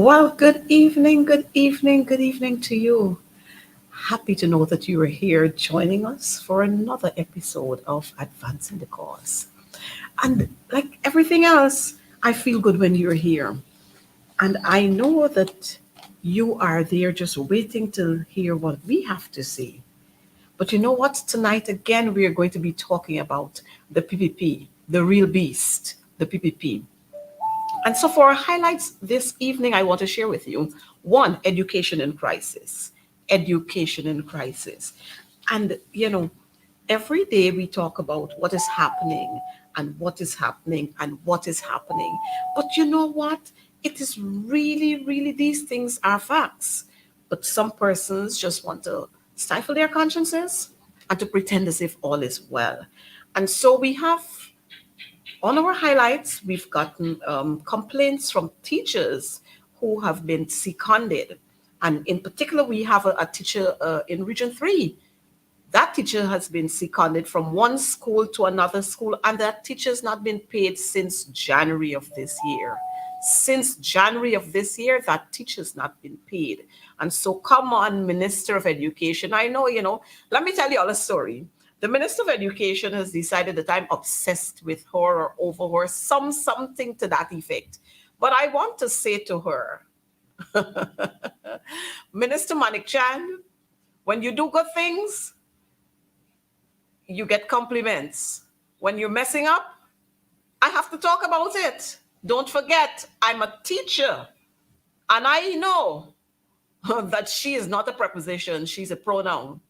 Well, good evening, good evening, good evening to you. Happy to know that you are here joining us for another episode of Advancing the Cause. And like everything else, I feel good when you're here. And I know that you are there just waiting to hear what we have to say. But you know what? Tonight, again, we are going to be talking about the PPP, the real beast, the PPP. And so, for our highlights this evening, I want to share with you one, education in crisis. Education in crisis. And, every day we talk about what is happening and what is happening and what is happening. But you know what? It is really, really, these things are facts. But some persons just want to stifle their consciences and to pretend as if all is well. And so we have on our highlights, we've gotten complaints from teachers who have been seconded. And in particular, we have a teacher in Region 3. That teacher has been seconded from one school to another school, and that teacher's not been paid since January of this year. Since January of this year, that teacher's not been paid. And so, come on, Minister of Education. I know, let me tell you all a story. The Minister of Education has decided that I'm obsessed with her or over her, something to that effect. But I want to say to her, Minister Manik Chan, when you do good things, you get compliments. When you're messing up, I have to talk about it. Don't forget, I'm a teacher. And I know that she is not a preposition, she's a pronoun.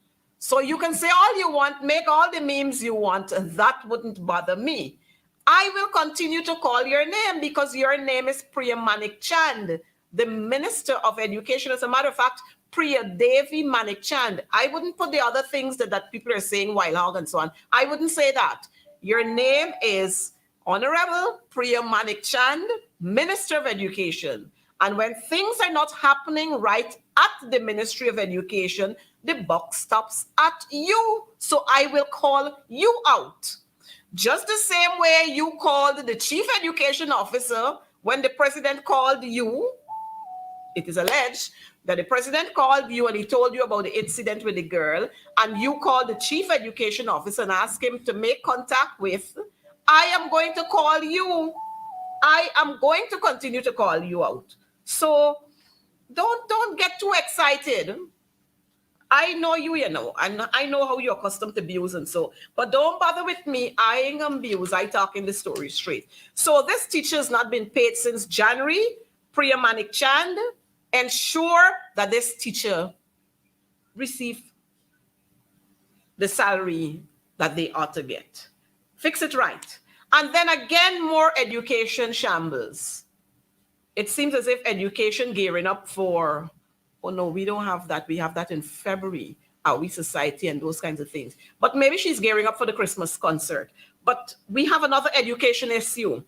So you can say all you want, make all the memes you want, that wouldn't bother me. I will continue to call your name because your name is Priya Manik Chand, the Minister of Education. As a matter of fact, Priya Devi Manik Chand. I wouldn't put the other things that people are saying, wild hog and so on. I wouldn't say that. Your name is Honorable Priya Manik Chand, Minister of Education. And when things are not happening right at the Ministry of Education, the buck stops at you. So I will call you out. Just the same way you called the chief education officer when the president called you. It is alleged that the president called you and he told you about the incident with the girl, and you called the chief education officer and asked him to make contact with. I am going to call you. I am going to continue to call you out. So don't get too excited. I know you, and I know how you're accustomed to abuse and so, but don't bother with me. I ain't abuse. I talk in the story straight. So this teacher's not been paid since January. Priya Manik Chand, ensure that this teacher receive the salary that they ought to get. Fix it right. And then again, more education shambles. It seems as if education gearing up for, oh no, we don't have that. We have that in February, our We Society and those kinds of things. But maybe she's gearing up for the Christmas concert. But we have another education issue.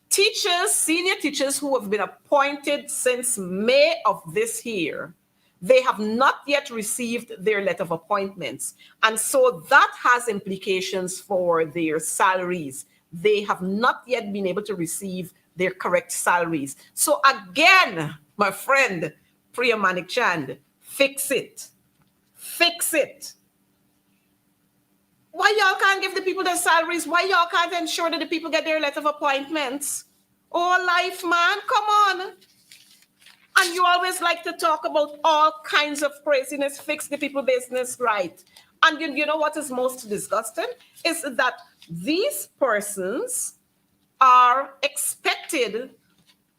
Teachers, senior teachers who have been appointed since May of this year, they have not yet received their letter of appointments. And so that has implications for their salaries. They have not yet been able to receive their correct salaries. So again, my friend, Priya Manik Chand, fix it. Fix it. Why y'all can't give the people their salaries? Why y'all can't ensure that the people get their letter of appointments? Oh, life, man, come on. And you always like to talk about all kinds of craziness, fix the people business right. And you know what is most disgusting? Is that these persons are expected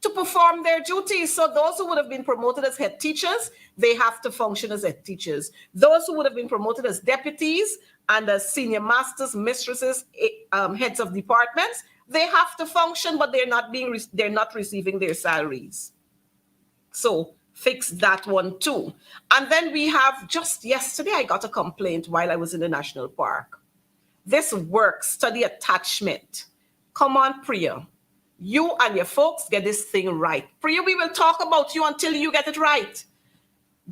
to perform their duties. So those who would have been promoted as head teachers, they have to function as head teachers. Those who would have been promoted as deputies and as senior masters, mistresses, heads of departments, they have to function, but they're not receiving their salaries. So fix that one too. And then we have, just yesterday, I got a complaint while I was in the national park. This work study attachment. Come on, Priya. You and your folks get this thing right. Priya, we will talk about you until you get it right.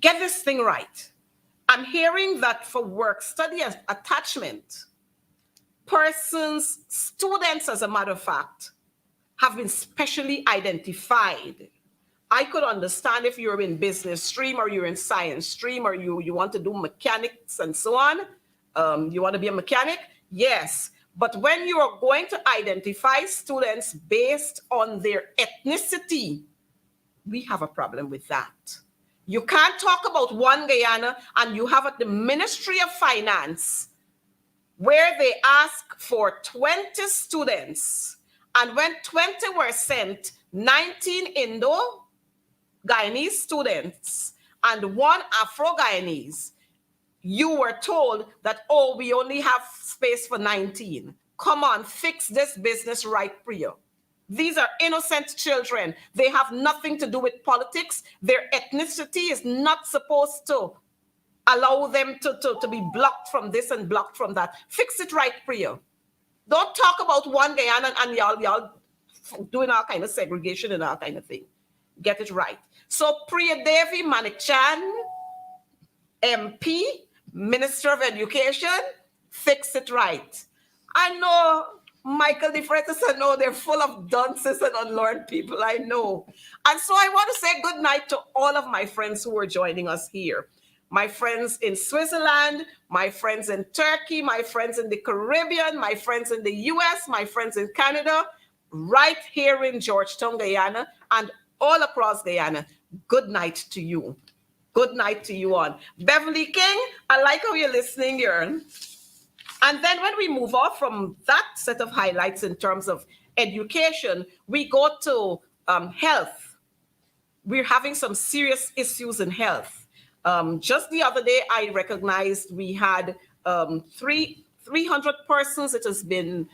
Get this thing right. I'm hearing that for work study attachment, persons, students, as a matter of fact, have been specially identified I could understand if you're in business stream or you're in science stream or you want to do mechanics and so on. You want to be a mechanic? Yes. But when you are going to identify students based on their ethnicity, we have a problem with that. You can't talk about one Guyana and you have at the Ministry of Finance where they ask for 20 students. And when 20 were sent, 19 Indo-Guyanese students and one Afro-Guyanese, you were told that, oh, we only have space for 19. Come on, fix this business right, Priya. These are innocent children. They have nothing to do with politics. Their ethnicity is not supposed to allow them to be blocked from this and blocked from that. Fix it right, Priya. Don't talk about one Guyana and y'all doing all kind of segregation and all kind of thing. Get it right. So Priya Devi Manikchan, MP, Minister of Education, fix it right. I know Michael DeFreitas said, no, they're full of dunces and unlearned people. I know. And so I want to say good night to all of my friends who are joining us here. My friends in Switzerland, my friends in Turkey, my friends in the Caribbean, my friends in the US, my friends in Canada, right here in Georgetown, Guyana, and all across Guyana. Good night to you. Good night to you all. Beverly King, I like how you're listening, Jörn. And then when we move off from that set of highlights in terms of education, we go to health. We're having some serious issues in health. Just the other day, I recognized we had 300 persons. It has been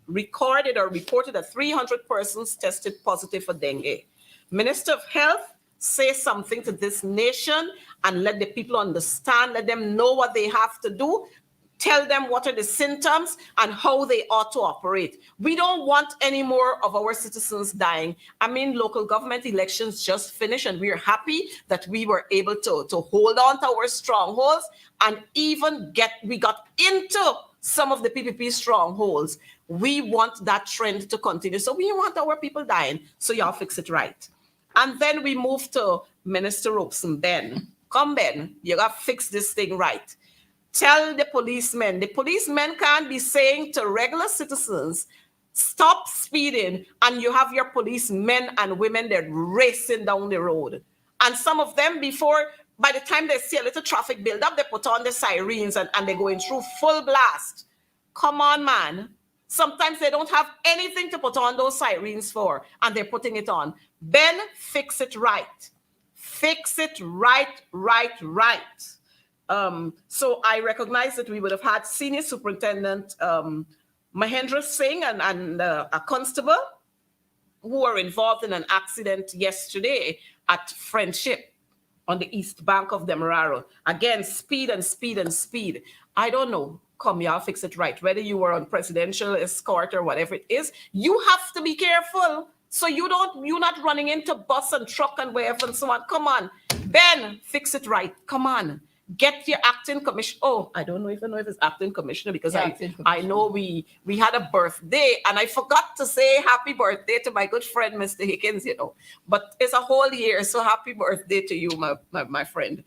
recorded or reported that 300 persons tested positive for dengue. Minister of Health, say something to this nation and let the people understand, let them know what they have to do. Tell them what are the symptoms and how they ought to operate. We don't want any more of our citizens dying. I mean, local government elections just finished and we're happy that we were able to hold on to our strongholds and even we got into some of the PPP strongholds. We want that trend to continue. So we want our people dying. So y'all fix it right. And then we move to Minister Robeson. Ben, come Ben, you got to fix this thing right. Tell the policemen can't be saying to regular citizens, stop speeding, and you have your policemen and women, they're racing down the road. And some of them by the time they see a little traffic build up, they put on the sirens and they're going through full blast. Come on, man. Sometimes they don't have anything to put on those sirens for, and they're putting it on. Ben, fix it right. Fix it right. So I recognize that we would have had Senior Superintendent Mahendra Singh and a constable who were involved in an accident yesterday at Friendship on the east bank of Demerara. Again, speed. I don't know. Come, y'all fix it right. Whether you were on presidential escort or whatever it is, you have to be careful. So you're not running into bus and truck and wherever and so on. Come on. Ben, fix it right. Come on. Get your acting commissioner. Oh, I don't even know if it's acting commissioner because I know we had a birthday and I forgot to say happy birthday to my good friend, Mr. Higgins, but it's a whole year. So happy birthday to you, my friend.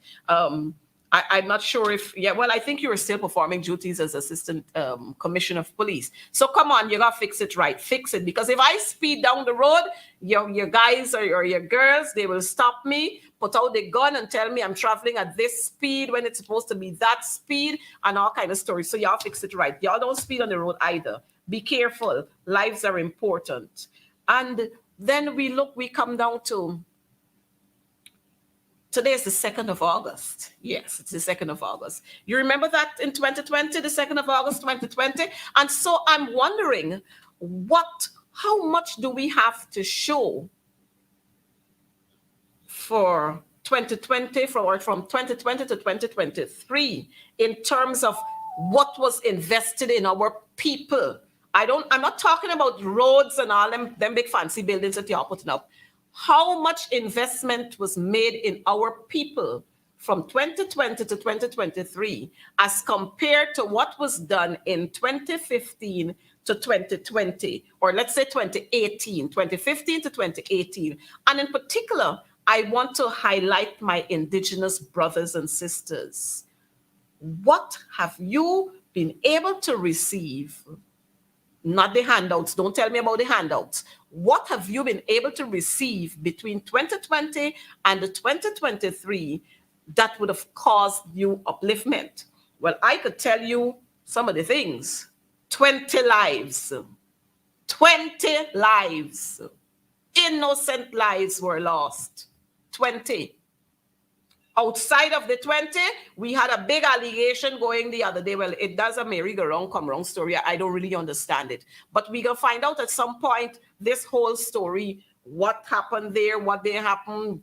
I'm not sure I think you were still performing duties as assistant commissioner of police. So come on, you got to fix it right. Fix it. Because if I speed down the road, your guys or your girls, they will stop me, put out the gun and tell me I'm traveling at this speed when it's supposed to be that speed and all kind of stories. So y'all fix it right. Y'all don't speed on the road either. Be careful. Lives are important. And then we come down to today is the 2nd of August. Yes, it's the 2nd of August. You remember that in 2020, the 2nd of August, 2020? And so I'm wondering how much do we have to show for 2020, from 2020 to 2023 in terms of what was invested in our people? I'm not talking about roads and all them big fancy buildings that you're putting up. How much investment was made in our people from 2020 to 2023 as compared to what was done in 2015 to 2020, or let's say 2018, 2015 to 2018. And in particular, I want to highlight my Indigenous brothers and sisters. What have you been able to receive? Not the handouts. Don't tell me about the handouts. What have you been able to receive between 2020 and 2023 that would have caused you upliftment? Well, I could tell you some of the things. 20 lives. 20 lives. Innocent lives were lost. 20. Outside of the 20, we had a big allegation going the other day. Well, it does a merry-go-round, come-round story. I don't really understand it. But we're going to find out at some point this whole story, what happened there, what did happen,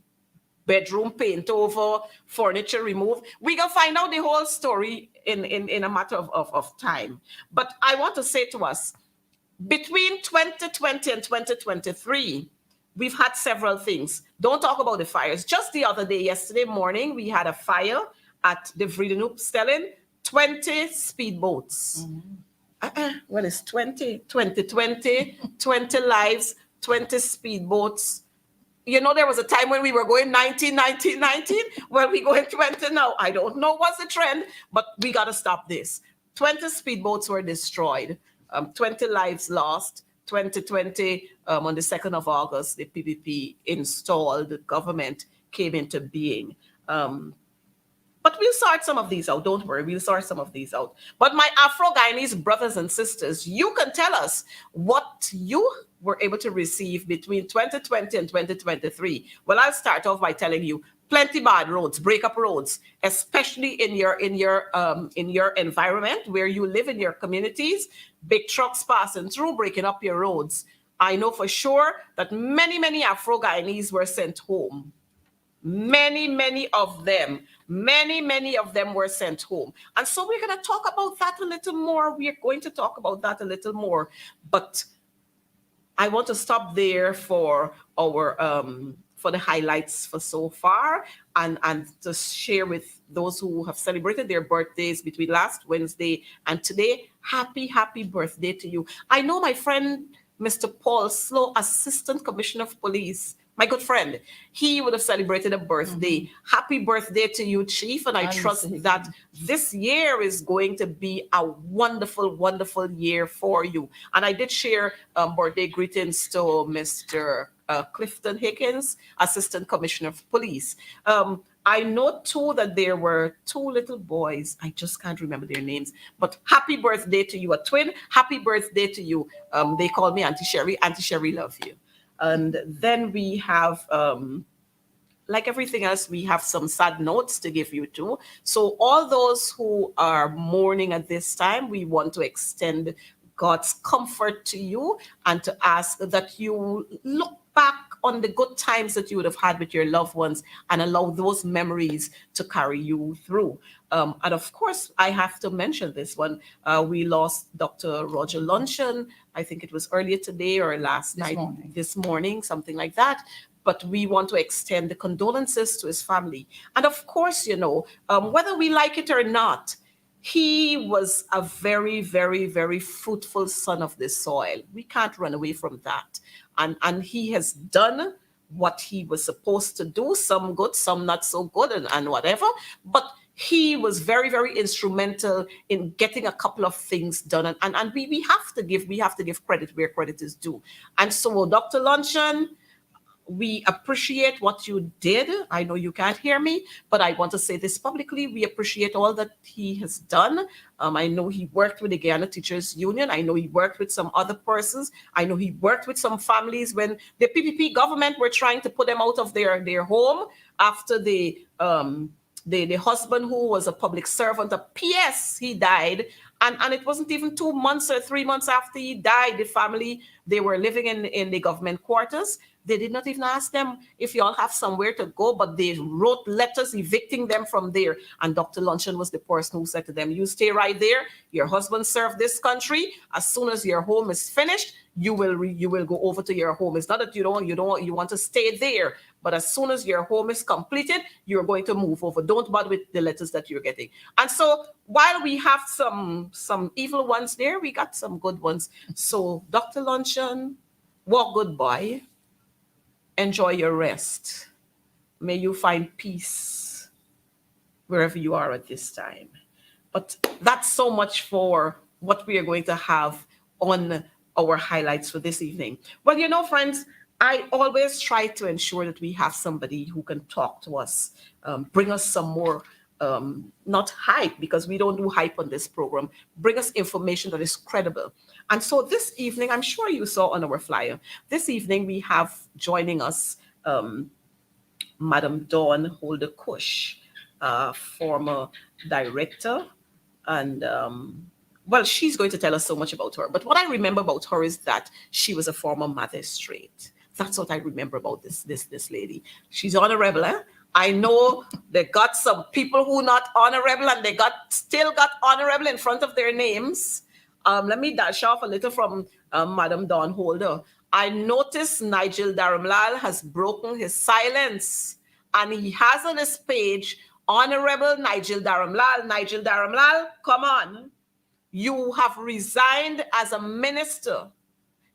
bedroom paint over, furniture removed. We're going to find out the whole story in a matter of time. But I want to say to us, between 2020 and 2023, we've had several things. Don't talk about the fires. Just the other day, yesterday morning, we had a fire at the Vredenhoop 20 speedboats. Well, it's 20, 20 lives, 20 speedboats. You know, there was a time when we were going 19. Well, we going 20 now. I don't know what's the trend, but we got to stop this. 20 speedboats were destroyed, 20 lives lost. 2020, on the 2nd of August, the PPP installed, the government came into being. But we'll sort some of these out. Don't worry, we'll sort some of these out. But my Afro-Guyanese brothers and sisters, you can tell us what you were able to receive between 2020 and 2023. Well, I'll start off by telling you, plenty bad roads, break-up roads, especially in your environment where you live in your communities. Big trucks passing through, breaking up your roads. I know for sure that many Afro-Guyanese were sent home. Many of them were sent home. And so we're going to talk about that a little more. We're going to talk about that a little more. But I want to stop there for our for the highlights for so far, and to share with those who have celebrated their birthdays between last Wednesday and today. Happy birthday to you. I know my friend Mr. Paul Slow, Assistant Commissioner of Police, my good friend, he would have celebrated a birthday. Happy birthday to you, Chief. And I trust that this year is going to be a wonderful year for you. And I did share birthday greetings to Mr. Clifton Higgins, Assistant Commissioner of Police. I know too that there were 2 little boys. I just can't remember their names. But happy birthday to you, a twin. Happy birthday to you. They call me Auntie Sherry. Auntie Sherry, love you. And then we have, like everything else, we have some sad notes to give you too. So all those who are mourning at this time, we want to extend God's comfort to you and to ask that you look back on the good times that you would have had with your loved ones and allow those memories to carry you through. And of course, I have to mention this one. We lost Dr. Roger Luncheon. I think it was earlier today or this morning, something like that. But we want to extend the condolences to his family. And of course, you know, whether we like it or not, he was a very fruitful son of this soil. We can't run away from that. And he has done what he was supposed to do, some good, some not so good, and whatever. But he was very instrumental in getting a couple of things done. And we have to give credit where credit is due. And so, Dr. Luncheon, we appreciate what you did. I know you can't hear me, but I want to say this publicly. We appreciate all that he has done. I know he worked with the Guyana Teachers Union. I know he worked with some other persons. I know he worked with some families when the PPP government were trying to put them out of their home after the husband who was a public servant, a PS, he died. And it wasn't even 2 months or 3 months after he died. The family, they were living in the government quarters. They did not even ask them if y'all have somewhere to go, but they wrote letters evicting them from there. And Dr. Luncheon was the person who said to them, you stay right there. Your husband served this country. As soon as your home is finished, you will go over to your home. It's not that you want to stay there, but as soon as your home is completed, you're going to move over. Don't bother with the letters that you're getting. And so while we have some evil ones there, we got some good ones. So Dr. Luncheon, walk good, boy. Enjoy your rest. May you find peace wherever you are at this time. But that's so much for what we are going to have on our highlights for this evening. Well, friends, I always try to ensure that we have somebody who can talk to us, bring us some more, not hype, because we don't do hype on this program, bring us information that is credible. And so this evening, I'm sure you saw on our flyer, this evening we have joining us Madam Dawn Holder Cush, former director. And well, she's going to tell us so much about her. But what I remember about her is that she was a former magistrate. That's what I remember about this lady. She's honorable, eh? I know they got some people who not honorable, and they still got honorable in front of their names. Let me dash off a little from Madam Dawn Holder. I noticed Nigel Dharamlal has broken his silence, and he has on his page, Honorable Nigel Dharamlal. Nigel Dharamlal, come on. You have resigned as a minister.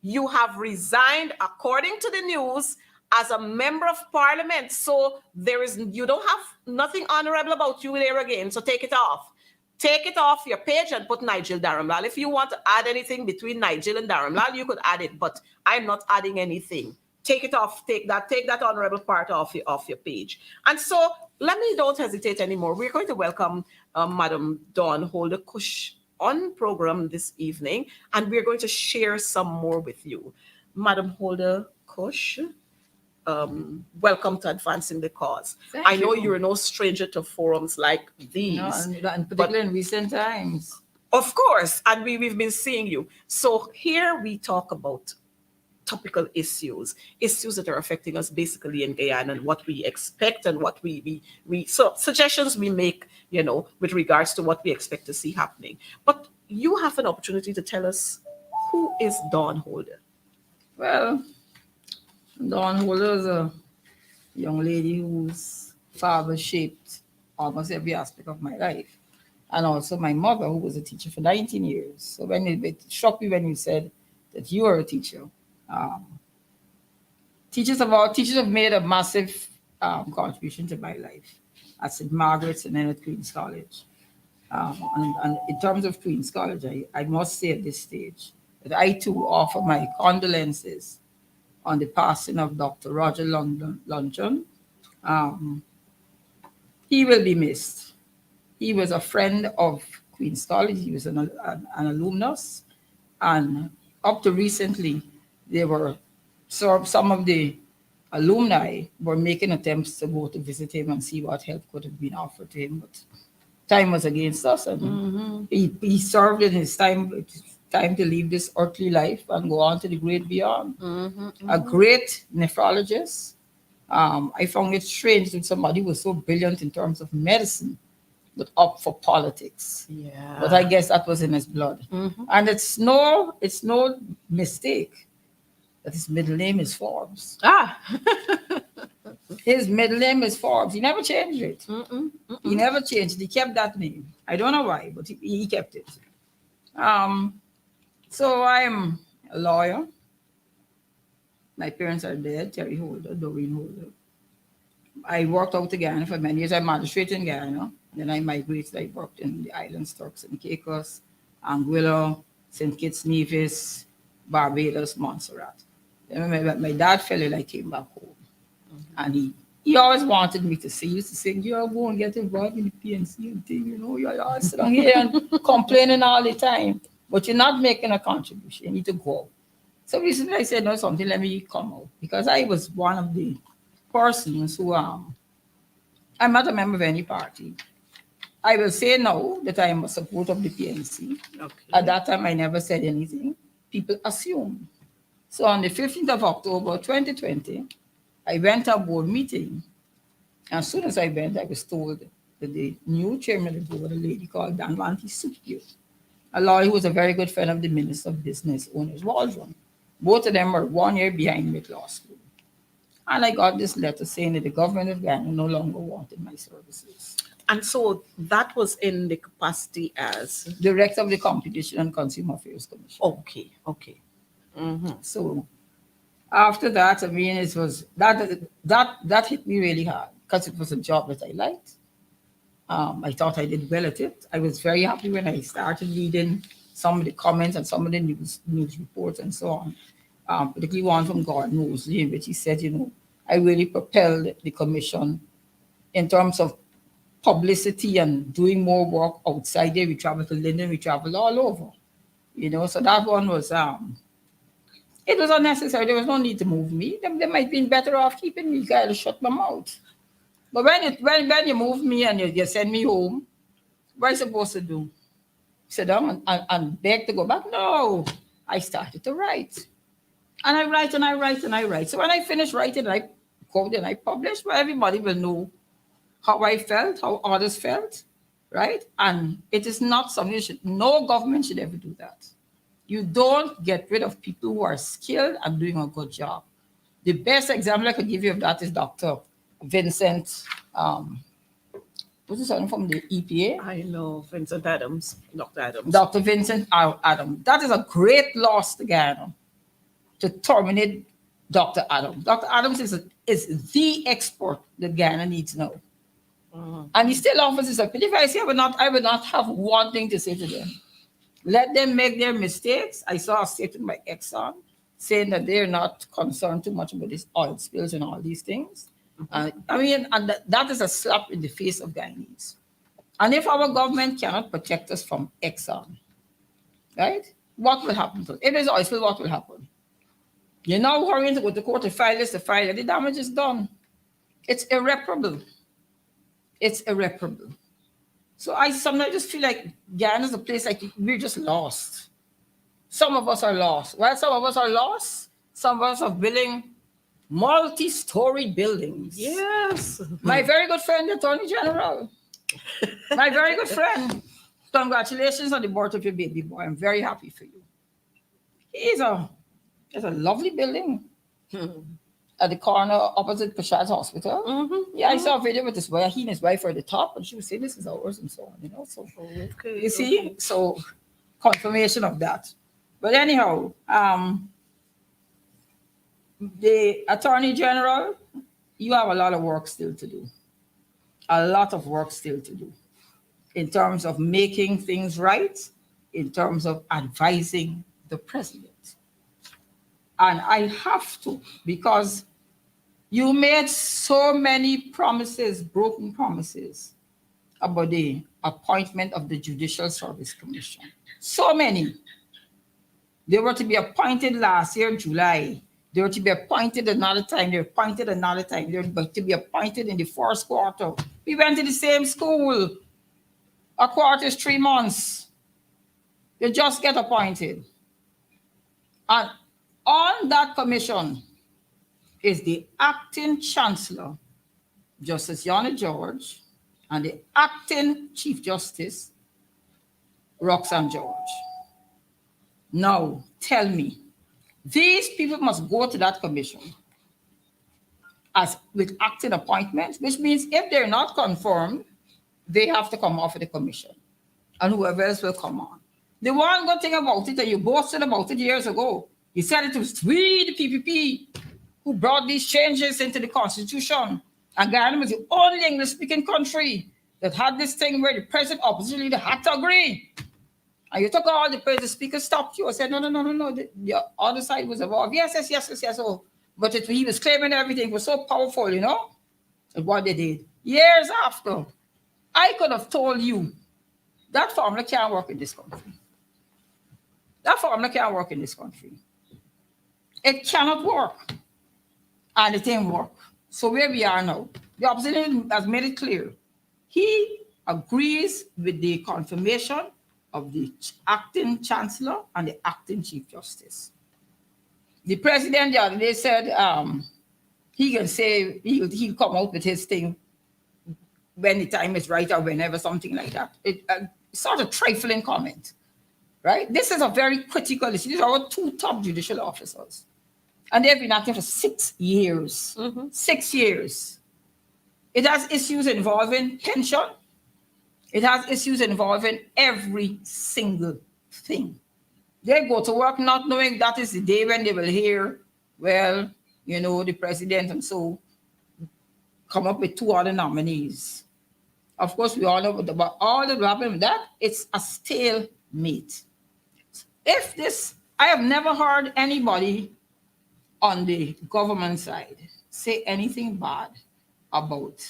You have resigned, according to the news, as a member of parliament. So you don't have nothing honorable about you there again. So take it off. Take it off your page and put Nigel Dharamlal. If you want to add anything between Nigel and Dharamlal, you could add it, but I'm not adding anything. Take it off. Take that honorable part off your page. And so don't hesitate anymore. We're going to welcome Madam Dawn Holder Cush on program this evening, and we're going to share some more with you. Madam Holder Cush, welcome to Advancing the Cause. I know you're no stranger to forums like these. No, and particularly in recent times. Of course, and we've been seeing you. So here we talk about topical issues that are affecting us basically in Guyana, and what we expect and what so suggestions we make, with regards to what we expect to see happening. But you have an opportunity to tell us, who is Dawn Holder? Well, Dawn Holder is a young lady whose father shaped almost every aspect of my life. And also my mother, who was a teacher for 19 years. So it shocked me when you said that you are a teacher. Teachers have made a massive contribution to my life at St. Margaret's and then at Queen's College. And in terms of Queen's College, I must say at this stage that I too offer my condolences on the passing of Dr. Roger Luncheon. He will be missed. He was a friend of Queen's College. He was an alumnus. And up to recently, some of the alumni were making attempts to go to visit him and see what help could have been offered to him. But time was against us, and he served in his time to leave this earthly life and go on to the great beyond. A great nephrologist. I found it strange that somebody was so brilliant in terms of medicine, but up for politics. Yeah. But I guess that was in his blood. And it's no mistake that his middle name is Forbes. His middle name is Forbes. He never changed it. He never changed it. He kept that name. I don't know why, but he kept it. So I'm a lawyer. My parents are dead, Terry Holder, Doreen Holder. I worked out in Guyana for many years. I magistrated in Guyana. Then I migrated. I worked in the islands, Turks and Caicos, Anguilla, St. Kitts, Nevis, Barbados, Montserrat. Then my dad fell ill. I came back home. And he always wanted me to sing. He used to say, you go and get involved in the PNC and thing, you're all sitting here and complaining all the time. But you're not making a contribution. You need to go. So recently I said, no, something, let me come out. Because I was one of the persons who, I'm not a member of any party. I will say now that I am a support of the PNC. At Okay. that time, I never said anything. People assume. So on the 15th of October 2020, I went to a board meeting. As soon as I went, I was told that the new chairman of the board, a lady called Danwanti Supio, a lawyer who was a very good friend of the Minister of Business Owners Waldron. Both of them were 1 year behind me at law school. And I got this letter saying that the government of Ghana no longer wanted my services. And so that was in the capacity as Director of the Competition and Consumer Affairs Commission. okay, okay. So after that, I mean, it was that hit me really hard because it was a job that I liked. I thought I did well at it. I was very happy when I started reading some of the comments and some of the news reports and so on. Particularly one from Gordon Mosley, in which he said, I really propelled the commission in terms of publicity and doing more work outside there. We traveled to London, we traveled all over, So that one was it was unnecessary. There was no need to move me. They might have been better off keeping me. Guy to shut my mouth. But when you move me and you send me home, what am I supposed to do? Sit down and beg to go back? No. I started to write. And I write and I write and I write. So when I finish writing, I quote and I publish, well, everybody will know how I felt, how others felt, right? And it is not something no government should ever do that. You don't get rid of people who are skilled and doing a good job. The best example I could give you of that is Dr. Vincent, what's his name from the EPA? I know Vincent Adams, Dr. Adams. Dr. Vincent Adams. That is a great loss to Ghana to terminate Dr. Adams. Dr. Adams is the expert that Ghana needs now. And he still offers his opinion. If I say I would not have one thing to say to them. Let them make their mistakes. I saw a statement by Exxon saying that they're not concerned too much about these oil spills and all these things. And that is a slap in the face of Guyanese. And if our government cannot protect us from Exxon, right, what will happen to us? If there's oil spill, what will happen? You're now hurrying to go to court to file this, to file it. The damage is done. It's irreparable. It's irreparable. So I sometimes just feel like Ghana is a place like we're just lost. Some of us are lost. Well, some of us are lost. Some of us are building multi-story buildings. Yes. My very good friend, the Attorney General. My very good friend. Congratulations on the birth of your baby boy. I'm very happy for you. It's a lovely building at the corner opposite Prashad's Hospital. I saw a video with this boy. He and his wife are at the top, and she was saying, this is ours and so on, So, Okay, you see? So, confirmation of that. But anyhow, the Attorney General, you have a lot of work still to do. A lot of work still to do in terms of making things right, in terms of advising the president. And I have to, because you made so many promises, broken promises, about the appointment of the Judicial Service Commission. So many. They were to be appointed last year, July. They were to be appointed another time. They were appointed another time. They were to be appointed in the first quarter. We went to the same school. A quarter is 3 months. They just get appointed. And on that commission is the acting chancellor, Justice Yana George, and the acting Chief Justice, Roxanne George. Now, tell me, these people must go to that commission as with acting appointments, which means if they're not confirmed, they have to come off of the commission, and whoever else will come on. The one good thing about it, and you boasted about it years ago, you said it was we, the PPP, who brought these changes into the Constitution, and Ghana was the only English-speaking country that had this thing where the president opposition leader had to agree. And you took all the praise, the speaker stopped you and said, no. The other side was involved. Yes. Oh, but he was claiming everything was so powerful, and what they did. Years after, I could have told you that formula can't work in this country. That formula can't work in this country. It cannot work. And it didn't work. So where we are now, the opposition has made it clear. He agrees with the confirmation of the acting chancellor and the acting chief justice. The president the other day said he can say he'll come out with his thing when the time is right or whenever, something like that. It's sort of trifling comment, right? This is a very critical issue. These are our two top judicial officers. And they've been acting for 6 years. 6 years. It has issues involving pension. It has issues involving every single thing. They go to work not knowing that is the day when they will hear, well, the president and so come up with 2 other nominees. Of course, we all know about all the problem with that. It's a stalemate. I have never heard anybody on the government side say anything bad about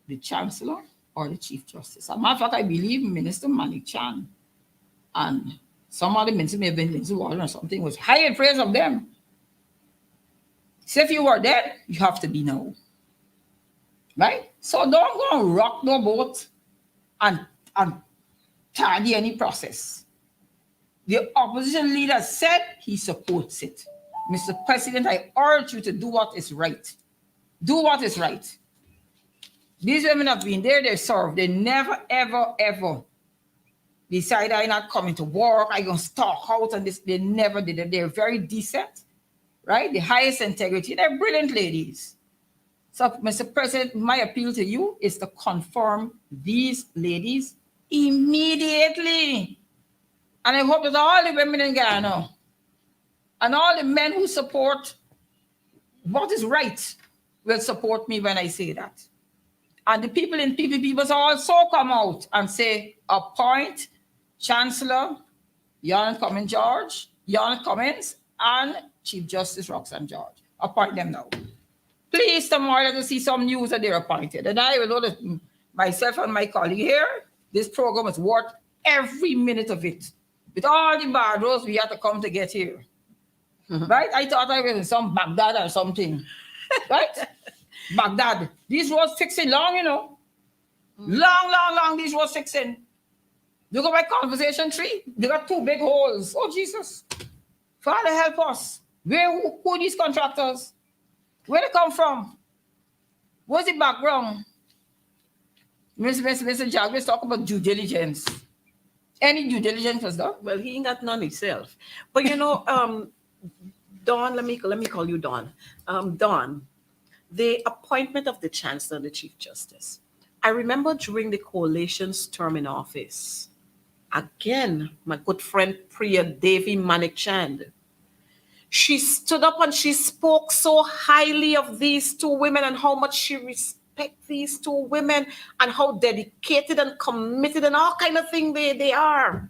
the chancellor or the chief justice. As a matter of fact, I believe Minister Manik Chan and some other minister, may have been Lindsay Wallen or something, was high in praise of them. So if you were then, you have to be now. Right? So don't go and rock no boat and tardy any process. The opposition leader said he supports it. Mr. President, I urge you to do what is right. Do what is right. These women have been there, they served. They never, ever, ever decide I'm not coming to work, I'm going to stalk out and this. They never did it. They're very decent, right? The highest integrity. They're brilliant ladies. So, Mr. President, my appeal to you is to confirm these ladies immediately. And I hope that all the women in Ghana and all the men who support what is right will support me when I say that. And the people in PPP must also come out and say, appoint Chancellor Janet Cummins and Chief Justice Roxanne George. Appoint them now. Please, tomorrow, let us see some news that they're appointed. And I will know that myself and my colleague here, this program is worth every minute of it. With all the bad roads we had to come to get here. Right? I thought I was in some Baghdad or something. Right? Baghdad. These roads fixing long, Long, these roads fixing. Look at my conversation tree. They got 2 big holes. Oh, Jesus. Father, help us. Who are these contractors? Where they come from? What's the background? Mr. Jagger talk about due diligence. Any due diligence was done? Well, he ain't got none himself. But Dawn, let me call you Dawn. Dawn, the appointment of the Chancellor and the Chief Justice. I remember during the coalition's term in office, again, my good friend Priya Devi Manik Chand, she stood up and she spoke so highly of these 2 women and how much she respects these 2 women and how dedicated and committed and all kind of thing they are.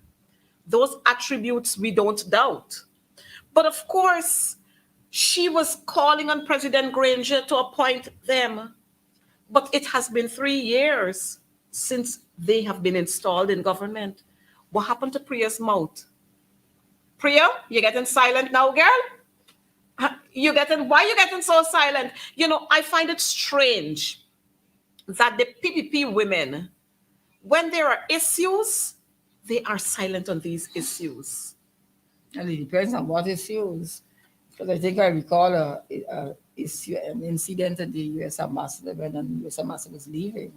Those attributes we don't doubt. But of course, she was calling on President Granger to appoint them. But it has been 3 years since they have been installed in government. What happened to Priya's mouth? Priya, you're getting silent now, girl? Why are you getting so silent? I find it strange that the PPP women, when there are issues, they are silent on these issues. And it depends on what issues. Because I think I recall an incident at the U.S. ambassador when the U.S. ambassador was leaving.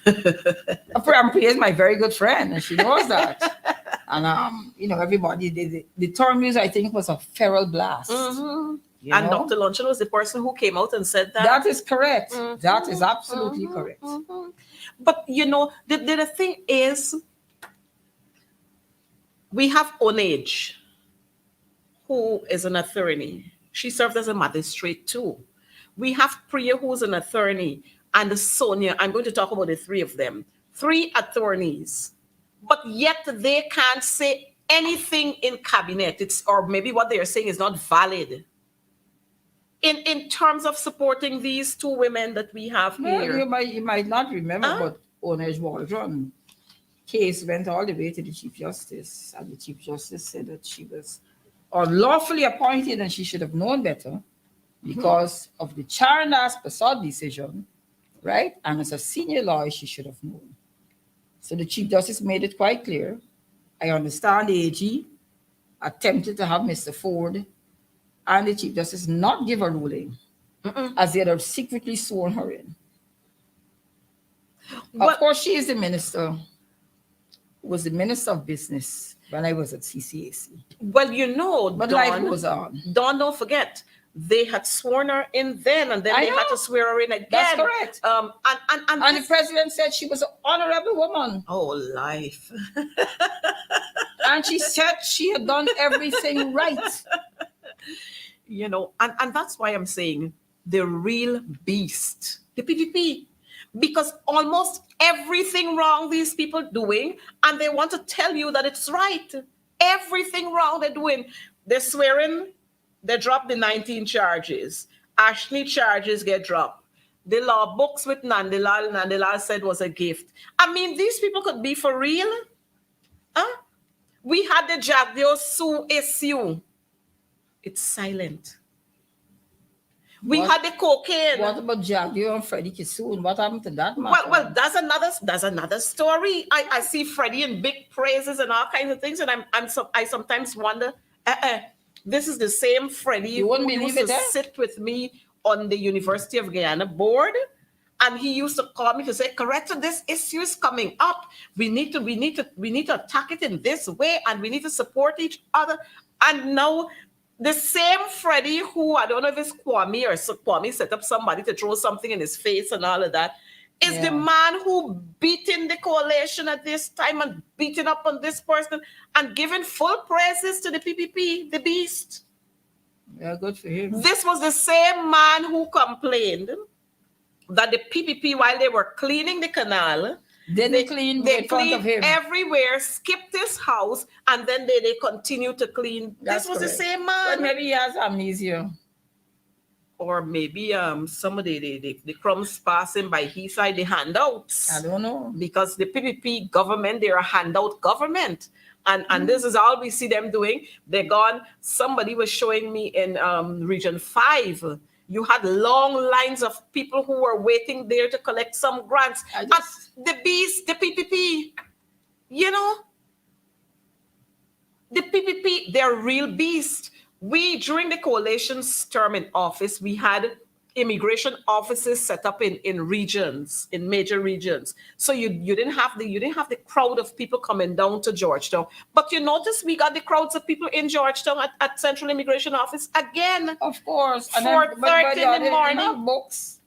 Priya is my very good friend, and she knows that. And everybody, the term used, I think, was a feral blast. Mm-hmm. And Dr. Luncheon was the person who came out and said that. That is correct. Mm-hmm. That is absolutely correct. Mm-hmm. But the thing is, we have Onage, who is an attorney. She served as a magistrate too. We have Priya, who's an attorney, and Sonia. I'm going to talk about the 3 of them. 3 attorneys. But yet they can't say anything in cabinet. Or maybe what they are saying is not valid. In terms of supporting these 2 women that we have here. You might not remember, but Onage Waldron case went all the way to the Chief Justice. And the Chief Justice said that she was unlawfully appointed and she should have known better because of the Charandas Prasad decision, right? And as a senior lawyer, she should have known. So the Chief Justice made it quite clear. I understand the AG attempted to have Mr. Ford and the Chief Justice not give a ruling Mm-mm. as they had secretly sworn her in. Of Well, course, she is the minister, was the minister of business when I was at CCAC. well, you know, But life goes on. Don't forget, they had sworn her in then, and then I they had know. to swear her in again. That's correct. And And the president said she was an honorable woman. oh, life. And she said she had done everything right. You know, and that's why I'm saying the real beast, the PPP, because almost everything wrong these people doing, and they want to tell you that it's right. Everything wrong they're doing, they're swearing, they drop the 19 charges. Ashley charges get dropped. The law books with Nandilal said was a gift. I mean, these people could be for real. Huh? We had the Jagdio Sue issue. It's silent. We had the cocaine. What about Jagdio and Freddie Kissoon? What happened to that matter? Well, that's another story. I see Freddie in big praises and all kinds of things, and I sometimes wonder, this is the same Freddie You wouldn't who believe used to it, eh? sit with me on the University of Guyana board, and he used to call me to say, Coretta, this issue is coming up. We need to attack it in this way, and we need to support each other. And now the same Freddie who, I don't know if it's Kwame or Kwame set up somebody to throw something in his face and all of that, is the man who beating the coalition at this time and beating up on this person and giving full praises to the PPP, the beast. Yeah, good for him. This was the same man who complained that the PPP, while they were cleaning the canal, They cleaned everywhere, skipped his house, and then they continued to clean. That's this was correct. the same But man. maybe he has amnesia. Or maybe some of the crumbs passing by his side, the handouts. I don't know. Because the PPP government, they're a handout government. And this is all we see them doing. They're gone. Somebody was showing me in Region 5. You had long lines of people who were waiting there to collect some grants. And the beast, the PPP, you know, the PPP, they're real beasts. We, during the coalition's term in office, we had immigration offices set up in regions, in major regions. So you didn't have the crowd of people coming down to Georgetown. But you notice we got the crowds of people in Georgetown at Central Immigration Office again. Of course. 4:30 in the morning. Have books.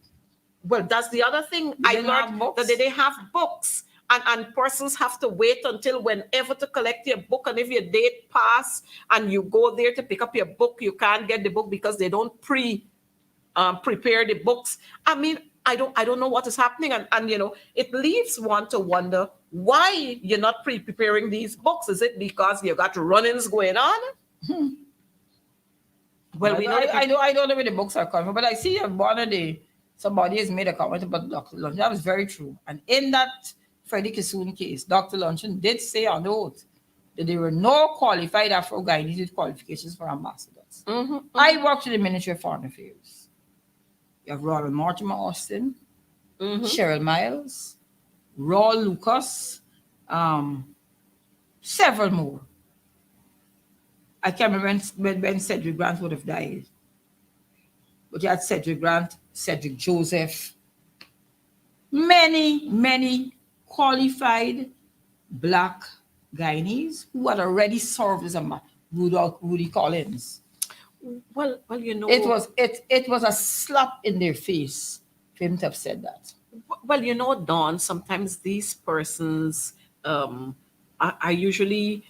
Well, that's the other thing. I learned that they have books. And persons have to wait until whenever to collect your book. And if your date pass and you go there to pick up your book, you can't get the book because they don't prepare the books. I mean, I don't know what is happening. And you know, it leaves one to wonder why you're not preparing these books. Is it because you got run-ins going on? Well, I don't know where the books are coming from, but I see one day somebody has made a comment about Dr. Luncheon. That was very true. And in that Freddie Kissoon case, Dr. Luncheon did say on the oath that there were no qualified Afro-Guyanese with qualifications for ambassadors. I worked in the Ministry of Foreign Affairs. You have Ronald Mortimer Austin, Cheryl Miles, Raul Lucas, several more. I can't remember when Cedric Grant would have died. But you had Cedric Grant, Cedric Joseph, many qualified Black Guyanese who had already served as a Rudy Collins. Well, you know, it was a slap in their face for him to have said that. Well, you know, Dawn, sometimes these persons are usually,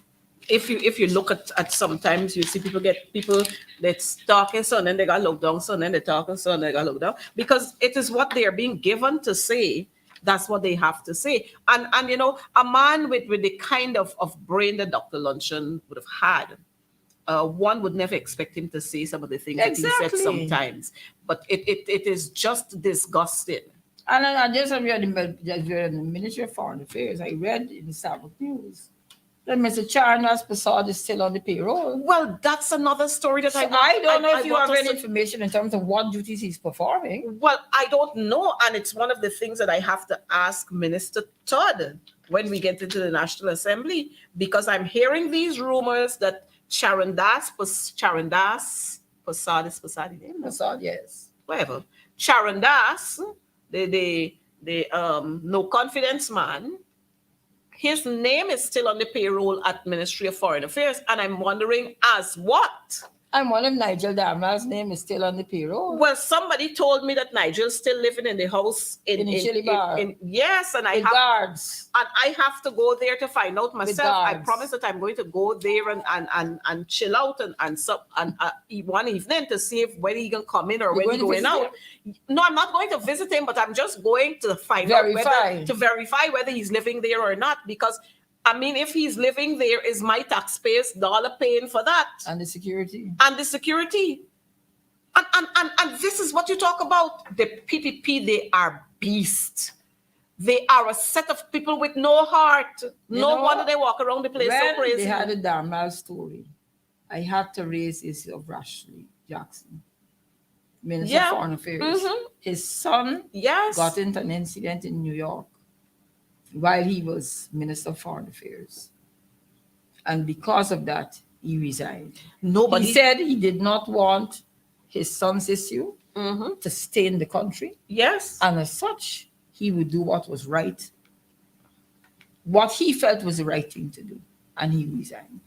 if you look at sometimes you see people that's talking so and then they got looked down, so and then they're talking so and they got looked down, because it is what they are being given to say. That's what they have to say. And you know, a man with the kind of brain that Dr. Luncheon would have had, one would never expect him to say some of the things that he said sometimes. But it is just disgusting. And I just read in the Ministry of Foreign Affairs, I read in the Sabbath News that Mr. Charnas Prasad is still on the payroll. Well, that's another story that I don't know if you have any information in terms of what duties he's performing. Well, I don't know. And it's one of the things that I have to ask Minister Todd. when we get into the National Assembly, because I'm hearing these rumors that Pasadi name, no? Assad, yes. Whatever. Sharon Das, the no confidence man, his name is still on the payroll at Ministry of Foreign Affairs, and I'm wondering as what? And one of Nigel Damar's name is still on the payroll. Well, somebody told me that Nigel's still living in the house In the chili bar. Yes, and With guards. I have to go there to find out myself. I guards. promise that I'm going to go there and chill out and eat one evening to see if when he can come in or You're when he's going to going out. No, I'm not going to visit him, but I'm just going to find out verify whether he's living there or not. Because I mean, if he's living there, is my taxpayers' dollar paying for that? And the security. And the security. And this is what you talk about. The PPP, they are beasts. They are a set of people with no heart. No wonder they walk around the place so crazy. They had a Darmal story. I had to raise the issue of Rashley Jackson, Minister of Foreign Affairs. Mm-hmm. His son got into an incident in New York while he was Minister of Foreign Affairs. And because of that, he resigned. He said he did not want his son's issue to stay in the country. Yes. And as such, he would do what was right, what he felt was the right thing to do. And he resigned.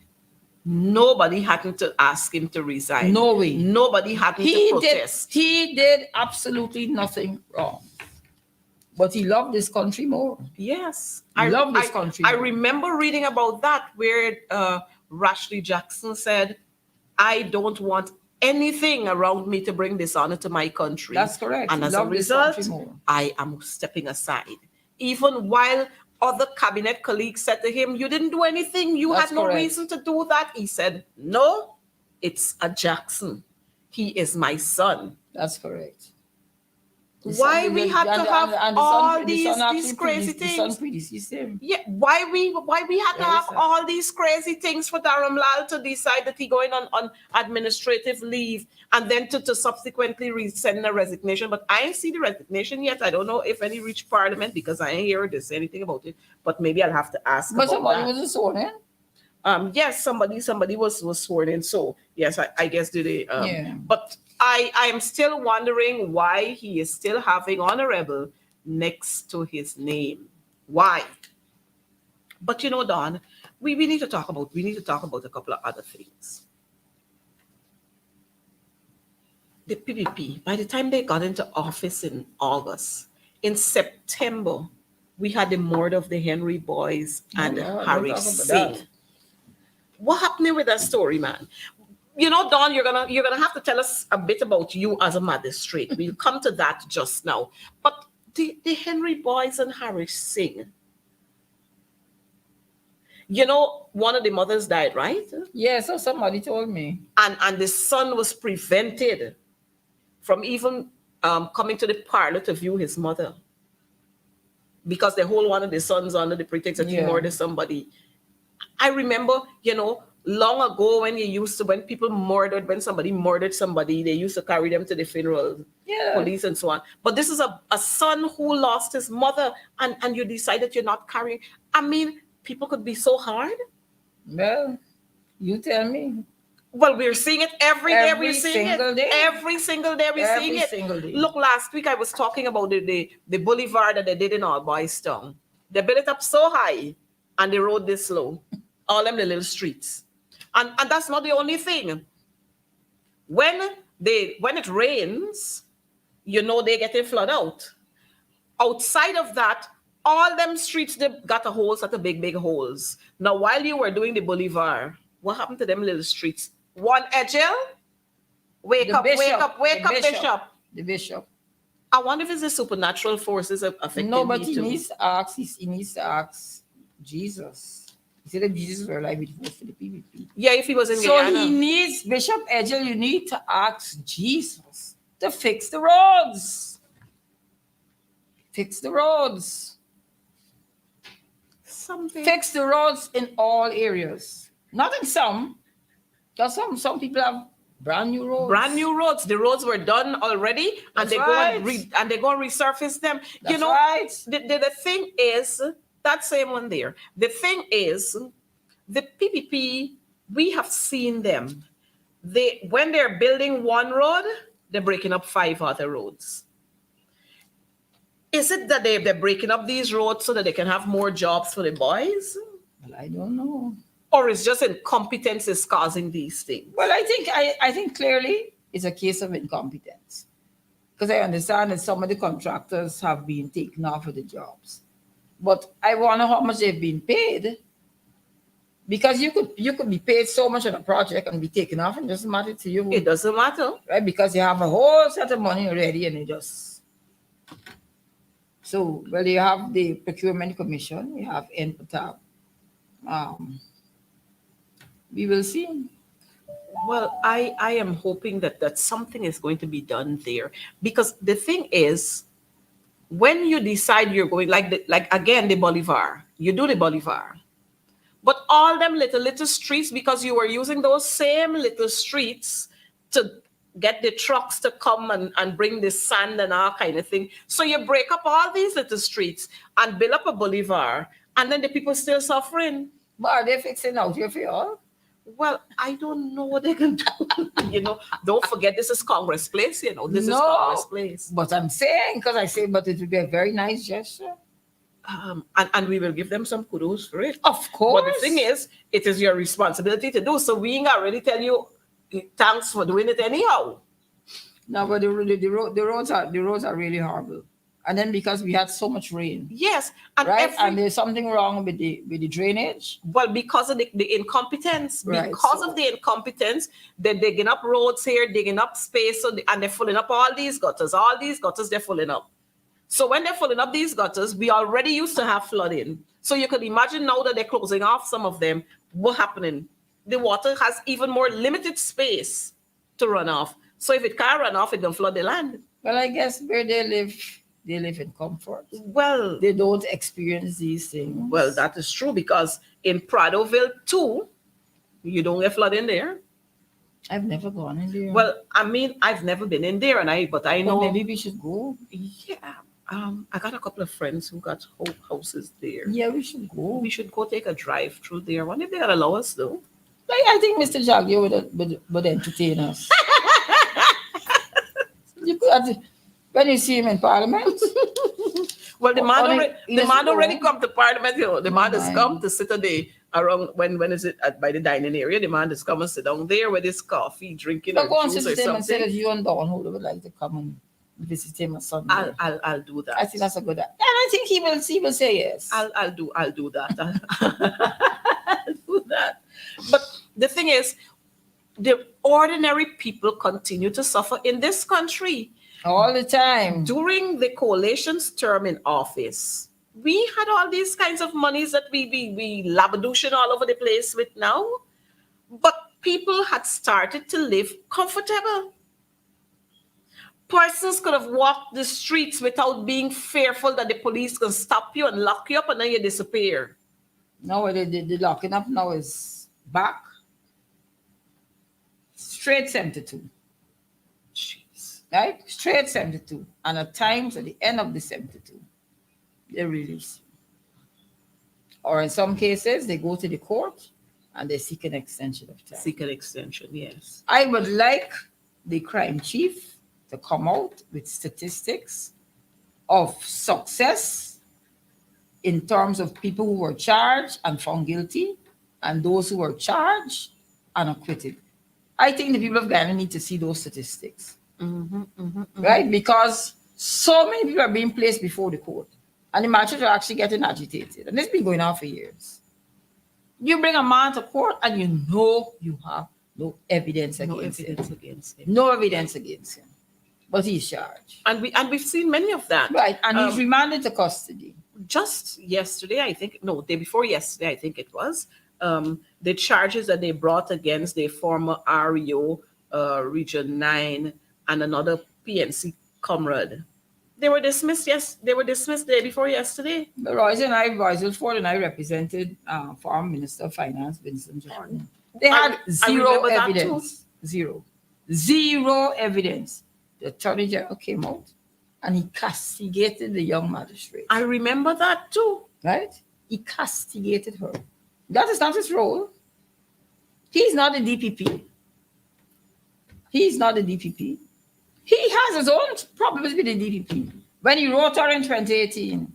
Nobody hadn't to ask him to resign. No way. Nobody hadn't to protest. He did absolutely nothing wrong. But he loved this country more. Yes. I love this country. I remember reading about that where Rashley Jackson said, I don't want anything around me to bring dishonor to my country. That's correct. And as a result, I am stepping aside. Even while other cabinet colleagues said to him, you didn't do anything. You had no reason to do that. He said, no, it's a Jackson. He is my son. That's correct. Why we had to have all these crazy things? Yeah, why we had to have all these crazy things for Dharam Lal to decide that he going on administrative leave and then to subsequently send a resignation. But I ain't see the resignation yet. I don't know if any reached Parliament because I ain't heard this anything about it. But maybe I'll have to ask. But somebody was sworn in. Yes, somebody was sworn in. So yes, I guess they. But I am still wondering why he is still having honorable next to his name. Why? But you know, Don, we need to talk about a couple of other things. The PPP, by the time they got into office in August, in September, we had the murder of the Henry Boys and Harry Singh. What happened with that story, man? You know, Don, you're gonna have to tell us a bit about you as a magistrate. We'll come to that just now. But the Henry Boys and Harry Singh, you know, one of the mothers died, right? Yeah, so somebody told me. And the son was prevented from even coming to the parlor to view his mother because they hold one of the sons under the pretext that he murdered somebody. I remember, you know, long ago when somebody murdered somebody, they used to carry them to the funeral, police and so on. But this is a son who lost his mother and you decided you're not carrying. I mean, people could be so hard. Well, you tell me. Well, we're seeing it every day. We're seeing it every single day. We're seeing it. Look, last week I was talking about the boulevard that they did in All Boys Town. They built it up so high and the road this slow. All them the little streets. And that's not the only thing. When it rains, you know they get a flood out. Outside of that, all them streets they got a holes at the big holes. Now, while you were doing the boulevard, what happened to them little streets? One Edgel, wake up, Bishop. The Bishop. I wonder if it's the supernatural forces affecting No, but he needs to ask Jesus. He said that Jesus were alive before for the PPP. Yeah, if he was in Guyana. So he needs, Bishop Edgel, you need to ask Jesus to fix the roads. Fix the roads. Fix the roads in all areas. Not in some. Because some people have brand new roads. Brand new roads. The roads were done already, and they go and resurface them. That's you know, right. The thing is that same one there. The thing is, the PPP, we have seen them. When they're building one road, they're breaking up 5 other roads. Is it that they're breaking up these roads so that they can have more jobs for the boys? Well, I don't know. Or is just incompetence is causing these things? Well, I think clearly it's a case of incompetence. Because I understand that some of the contractors have been taken off of the jobs. But I wonder how much they've been paid. Because you could be paid so much on a project and be taken off, and it doesn't matter to you. It doesn't matter. Right? Because you have a whole set of money already and it just. So, well, you have the Procurement Commission, you have NPTAB. We will see. Well, I am hoping that something is going to be done there. Because the thing is, when you decide you're going, like again, the Bolivar, you do the Bolivar. But all them little streets, because you were using those same little streets to get the trucks to come and bring the sand and all kind of thing. So you break up all these little streets and build up a boulevard, and then the people still suffering. But are they fixing out here for you all? Well, I don't know what they can do. Don't forget this is Congress Place, This is Congress Place. But I'm saying, but it would be a very nice gesture. And we will give them some kudos for it. Of course. But the thing is, it is your responsibility to do. So we ain't already tell you thanks for doing it anyhow. No, but the roads are really horrible. And then because we had so much rain. Yes. And right? And there's something wrong with the drainage. Well, because of the incompetence. Right, because of the incompetence, they're digging up roads here, digging up space, and they're filling up all these gutters. All these gutters, they're filling up. So when they're filling up these gutters, we already used to have flooding. So you could imagine now that they're closing off some of them, what's happening? The water has even more limited space to run off. So if it can't run off, it don't flood the land. Well, I guess where they live in comfort. Well, they don't experience these things. Well, that is true, because in Pradoville too, you don't get flooding there. I've never gone in there. Well, I mean, I've never been in there, but I know. Well, maybe we should go. Yeah. I got a couple of friends who got whole houses there. Yeah, we should go. We should go take a drive through there. Wonder if they allow us though. I think Mr. Jagger would entertain us. You could, when you see him in Parliament. Well, the man already come to Parliament. The man has come to sit a day around when is it by the dining area. The man has come and sit down there with his coffee, drinking or juice or something. And say that you and Dawn Holder would like to come and visit him on Sunday. I'll do that. I think that's a good idea. And I think he will say yes. I'll do that. I'll do that. But the thing is, the ordinary people continue to suffer in this country. All the time. During the coalition's term in office, we had all these kinds of monies that we labadooshing all over the place with now. But people had started to live comfortable. Persons could have walked the streets without being fearful that the police can stop you and lock you up and then you disappear. No, the locking up now is back. Straight 72. Jeez. Right? Straight 72. And at times, at the end of the 72, they release you. Or in some cases, they go to the court and they seek an extension of time. Seek an extension, yes. I would like the crime chief to come out with statistics of success in terms of people who were charged and found guilty and those who were charged and acquitted. I think the people of Ghana need to see those statistics. Right? Because so many people are being placed before the court and the magistrates are actually getting agitated. And this has been going on for years. You bring a man to court and you know you have no evidence against him. No evidence against him. But he's charged. And we've seen many of that. Right. And he's remanded to custody. Just yesterday, day before yesterday, I think it was, the charges that they brought against the former REO, Region 9, and another PNC comrade. They were dismissed, they were dismissed the day before yesterday. Royce Ford and I represented former Minister of Finance, Vincent Jordan. They had zero evidence. Zero evidence. The Attorney General came out and he castigated the young magistrate. I remember that too. Right? He castigated her. That is not his role. He's not a DPP. He's not a DPP. He has his own problems with the DPP. When he wrote her in 2018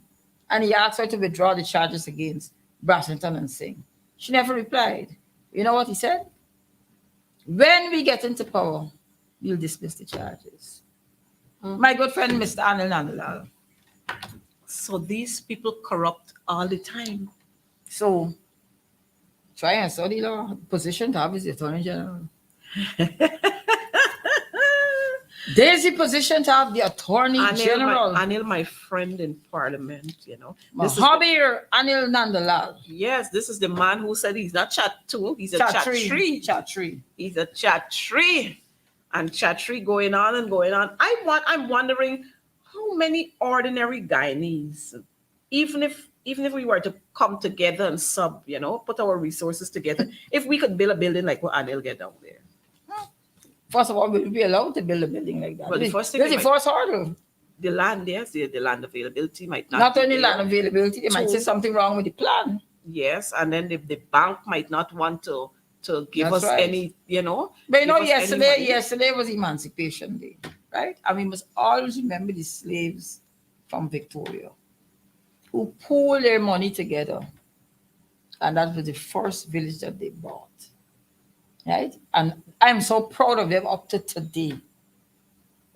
and he asked her to withdraw the charges against Brassington and Singh, she never replied. You know what he said? When we get into power, we'll dismiss the charges. My good friend, Mr. Anil Nandalal. So these people corrupt all the time. So try and study law. Position to have is the Attorney General. There's the position to have the Attorney General. Anil, my friend in Parliament, Mahabir Anil Nandalal. Yes, this is the man who said he's not chat 2, he's a chat 3. Chat 3. He's a chat 3. And chat 3 going on and going on. I'm wondering how many ordinary Guyanese, even if we were to come together and put our resources together, if we could build a building like what Anil get down there. First of all, we'll be allowed to build a building like that. Well, the first hurdle. The land, yes, the land availability might not. Not only land availability, they might say something wrong with the plan. Yes, and then the bank might not want to give us any, But yesterday was Emancipation Day, right? And we must always remember the slaves from Victoria who pooled their money together. And that was the first village that they bought. Right? And I'm so proud of them up to today.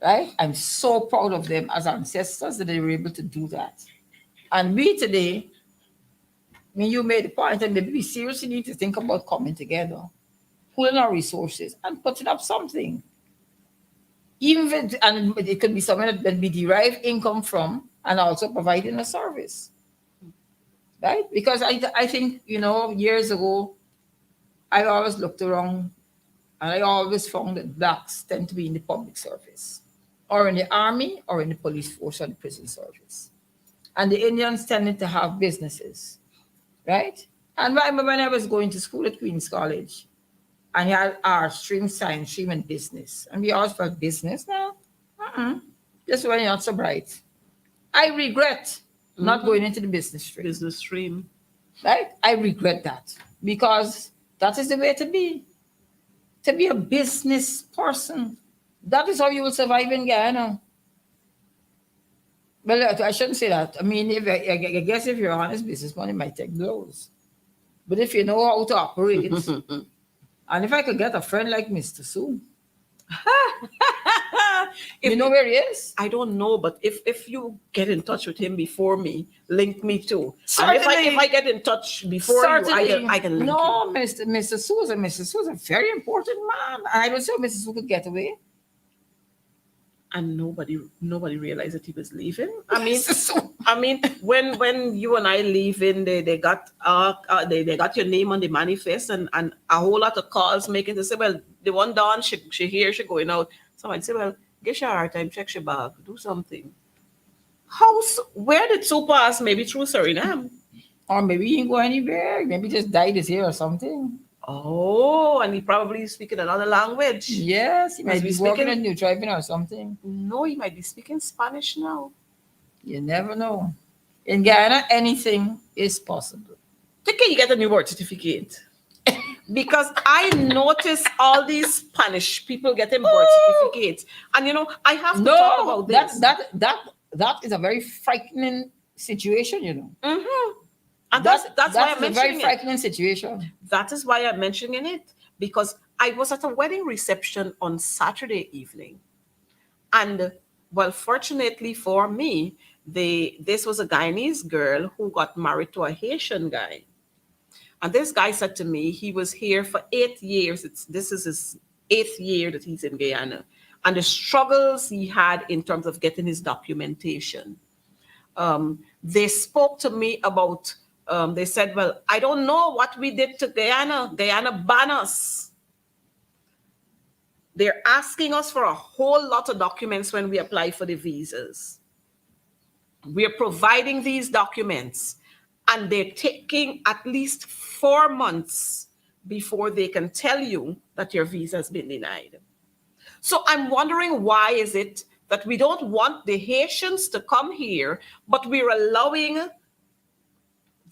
Right? I'm so proud of them as ancestors that they were able to do that. And we today, you made the point, and maybe we seriously need to think about coming together, pooling our resources, and putting up something. And it could be something that we derive income from and also providing a service. Right? Because I think, years ago, I always looked around and I always found that blacks tend to be in the public service or in the army or in the police force or the prison service. And the Indians tended to have businesses, right? And I remember when I was going to school at Queen's College, and you had our stream, science stream, and business. And we always felt business now. Just when you're not so bright. I regret not going into the business stream. Business stream. Right? I regret that because that is the way to be. To be a business person. That is how you will survive in Guyana. Well, I shouldn't say that. I guess if you're an honest businessman, it might take blows. But if you know how to operate, and if I could get a friend like Mr. Sue, you know where he is? I don't know, but if you get in touch with him before me, link me too. Certainly. And if I get in touch before you, I can link you. No, Mr. Sue is a very important man. I don't say Mr. Sue could get away. And nobody realized that he was leaving. When you and I leaving, they got your name on the manifest and a whole lot of calls making to say, well, the one Dawn she here, she going out. Somebody say, well, get your hard time, check your bag, do something. Where did Sue pass? Maybe through Suriname. Or maybe he didn't go anywhere. Maybe just died this year or something. Oh, and he probably is speaking another language. Yes, he might be working in New Driving or something. No, he might be speaking Spanish now. You never know. In Guyana, anything is possible. Can you get a new birth certificate? Because I notice all these Spanish people getting birth certificates. And I have to talk about this. That is a very frightening situation, Mm-hmm. And that's why I'm mentioning it. That's a very frightening situation. That is why I'm mentioning it. Because I was at a wedding reception on Saturday evening. And, well, fortunately for me, this was a Guyanese girl who got married to a Haitian guy. And this guy said to me, he was here for 8 years. This is his 8th year that he's in Guyana. And the struggles he had in terms of getting his documentation. They spoke to me about... they said, well, I don't know what we did to Guyana. Guyana banned us. They're asking us for a whole lot of documents when we apply for the visas. We're providing these documents, and they're taking at least 4 months before they can tell you that your visa has been denied. So I'm wondering, why is it that we don't want the Haitians to come here, but we're allowing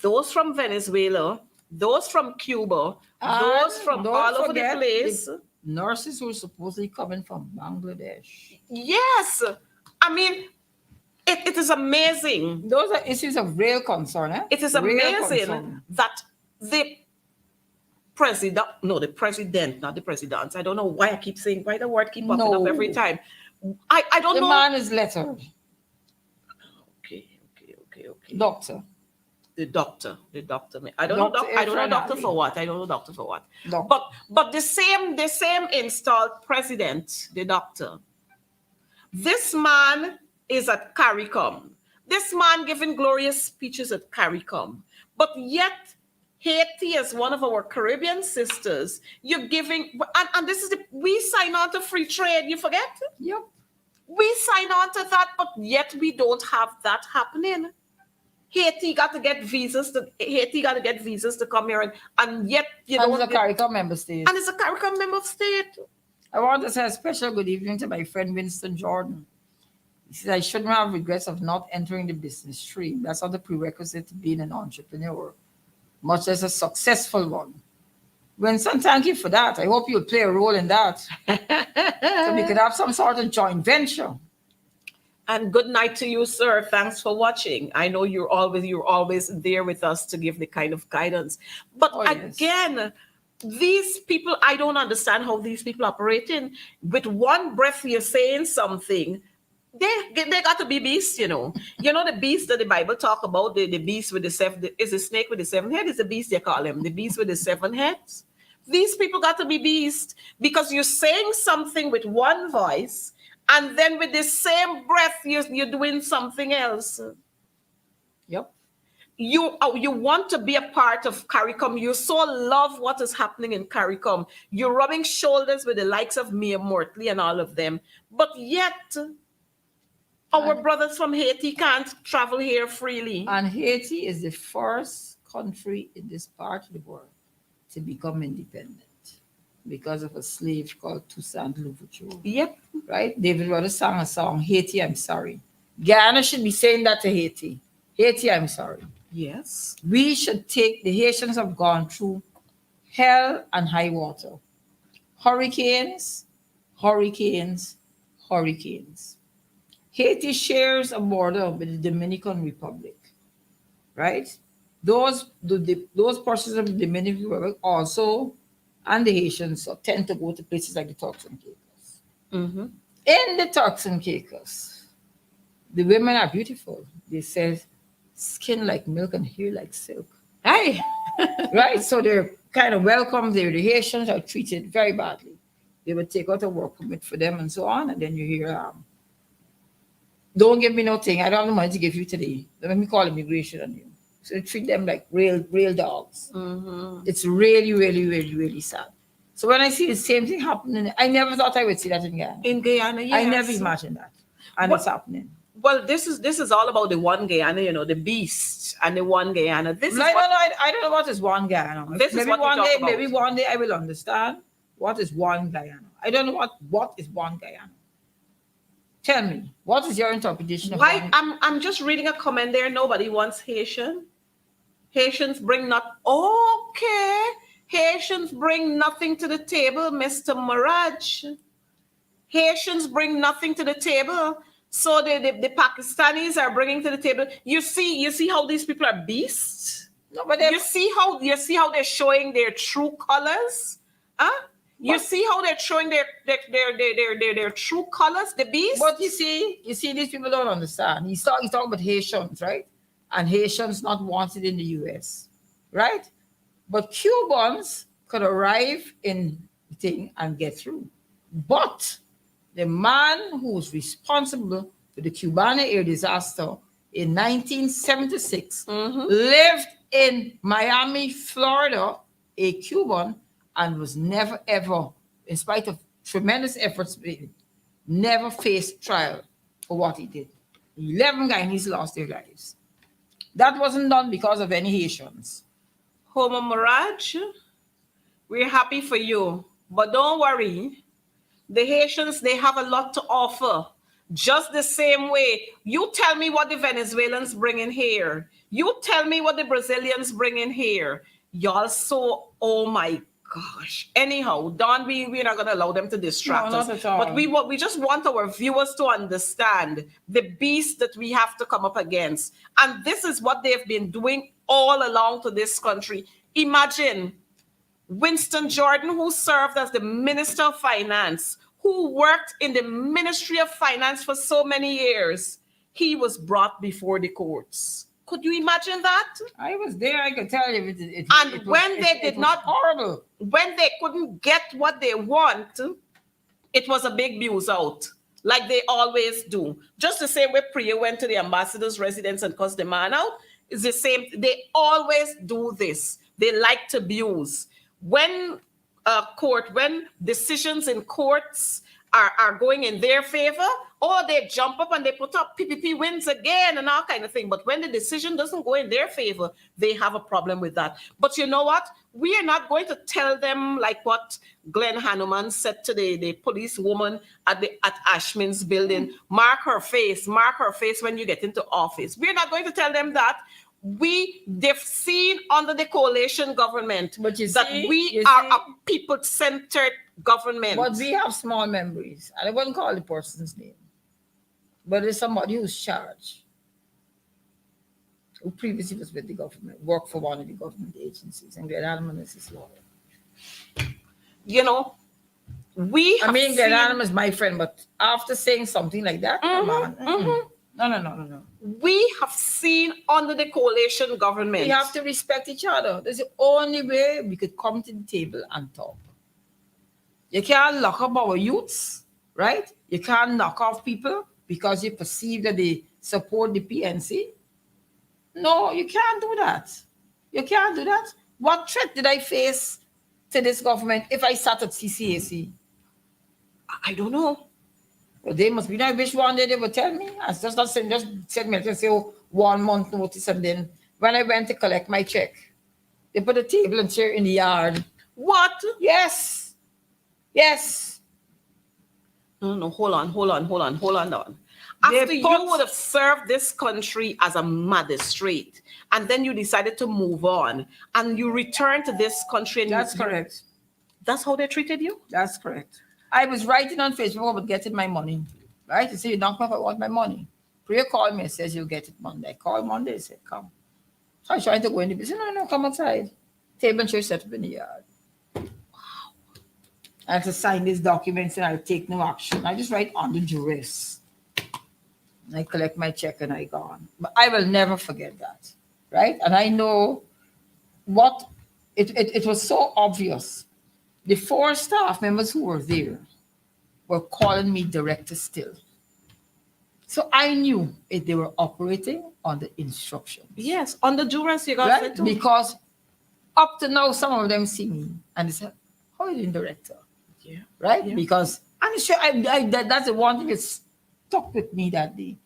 those from Venezuela, those from Cuba, those And from don't all over the forget place. the nurses who are supposedly coming from Bangladesh. Yes. I mean, it is amazing. Those are issues of real concern, eh? It is Real amazing concern. that the the president, not the president. I don't know why I keep saying, why the word keep popping up every No. time. I don't The know. man is lettered. Okay. Doctor. The doctor. I don't know. Dr. I don't know Irfan doctor Ali. for what. I don't know doctor for what. Doctor. But the same installed president, the doctor. This man is at CARICOM. This man giving glorious speeches at CARICOM. But yet, Haiti is one of our Caribbean sisters. You're giving, and this is we sign on to free trade, you forget? Yep. We sign on to that, but yet we don't have that happening. Haiti got to get visas to come here, and yet you And don't it's a CARICOM member state. and it's a CARICOM member state. I want to say a special good evening to my friend Winston Jordan. He says, I shouldn't have regrets of not entering the business stream. That's not the prerequisite to being an entrepreneur, much as a successful one. Winston, thank you for that. I hope you'll play a role in that. So we could have some sort of joint venture. And good night to you, sir. Thanks for watching. I know you're always there with us to give the kind of guidance. But yes. Again, these people, I don't understand how these people operate in. With one breath, you're saying something. They got to be beasts, you know. You know the beast that the Bible talk about, the beast with the seven, is a snake with the seven heads, is the beast they call him, the beast with the seven heads. These people got to be beasts because you're saying something with one voice, and then with the same breath, you're doing something else. Yep. You want to be a part of CARICOM. You so love what is happening in CARICOM. You're rubbing shoulders with the likes of Mia Mortley and all of them. But yet, our brothers from Haiti can't travel here freely. And Haiti is the first country in this part of the world to become independent because of a slave called Toussaint Louverture. Yep. Right? David Rudder sang a song, Haiti, I'm sorry. Guyana should be saying that to Haiti. Haiti, I'm sorry. Yes. We should take, the Haitians have gone through hell and high water. Hurricanes. Haiti shares a border with the Dominican Republic, right? Those portions of the Dominican Republic also, and the Haitians tend to go to places like the Turks and Caicos. Mm-hmm. In the Turks and Caicos, the women are beautiful. They say skin like milk and hair like silk. Hey. Right? So they're kind of welcome there. The Haitians are treated very badly. They would take out a work permit for them and so on, and then you hear, don't give me no thing. I don't have the money to give you today. Let me call immigration on you. So they treat them like real dogs. Mm-hmm. It's really sad. So when I see the same thing happening, I never thought I would see that in Guyana. In Guyana, yes. I never imagined that. And it's happening. Well, this is all about the one Guyana, you know, the beast and the one Guyana. I don't know what is one Guyana. Maybe one day I will understand what is one Guyana. I don't know what is one Guyana. Tell me, what is your interpretation of why? I'm just reading a comment there. Nobody wants Haitian. Haitians bring not okay. Haitians bring nothing to the table, Mr. Mirage. Haitians bring nothing to the table. So the Pakistanis are bringing to the table. You see how these people are beasts? No, but you see how they're showing their true colors? Huh? You see how they're showing their true colors, the beast? But you see, these people don't understand. He's talking about Haitians, right? And Haitians not wanted in the US, right? But Cubans could arrive in the thing and get through. But the man who was responsible for the Cubana air disaster in 1976 lived in Miami, Florida, a Cuban, and was never, ever, in spite of tremendous efforts, never faced trial for what he did. 11 Guyanese lost their lives. That wasn't done because of any Haitians. Homo Mirage, we're happy for you. But don't worry. The Haitians, they have a lot to offer. Just the same way, you tell me what the Venezuelans bring in here. You tell me what the Brazilians bring in here. Y'all so, oh my gosh. Anyhow, Don, we're not going to allow them to No, distract us. not at all. But we just want our viewers to understand the beast that we have to come up against. And this is what they've been doing all along to this country. Imagine Winston Jordan, who served as the Minister of Finance, who worked in the Ministry of Finance for so many years, he was brought before the courts. Could you imagine that? I was there. I could tell you. And when they did not, horrible. when they couldn't get what they want, it was a big news out, like they always do. Just the same way Priya went to the ambassador's residence and cussed the man out, it's the same. They always do this. They like to abuse. When when decisions in courts are going in their favor, or they jump up and they put up PPP wins again and all kind of thing. But when the decision doesn't go in their favor, they have a problem with that. But you know what? We are not going to tell them like what Glenn Hanuman said to the police woman at Ashman's building. Mark her face when you get into office. We're not going to tell them that. They've seen under the coalition government but we are a people-centered government. But we have small memories. I wouldn't call the person's name. But it's somebody who's charged, who previously was with the government, worked for one of the government agencies, and Glenn Hanuman is his lawyer. You know, Glenn Hanuman is my friend, but after saying something like that, come on. No. We have seen under the coalition government. We have to respect each other. That's the only way we could come to the table and talk. You can't lock up our youths, right? You can't knock off people because you perceive that they support the PNC. No, you can't do that. You can't do that. What threat did I face to this government if I sat at CCAC? I don't know. Well, they must be. I wish one day they would tell me. I just not send me to say 1 month notice, and then when I went to collect my check, they put a table and chair in the yard. What? Yes. No, hold on. After you would have served this country as a magistrate, and then you decided to move on, and you returned to this country. And that's correct. That's how they treated you? That's correct. I was writing on Facebook about getting my money, right? You say, you don't know if I want my money. Priya called me and says, you'll get it Monday. I called Monday, I said, come. So I was trying to go in the business. No, come outside. Table and chair set up in the yard. Wow. I have to sign these documents and I'll take no action. I just write under duress. And I collect my check and I gone. But I will never forget that, right? And I know what, it was so obvious. The 4 staff members who were there were calling me director still. So I knew if they were operating on the instructions. Yes, on the duress you got right? Because up to now, some of them see me and they say, how are you doing, director? Yeah. Right? Yeah. Because I'm sure that's the one thing that stuck with me that day.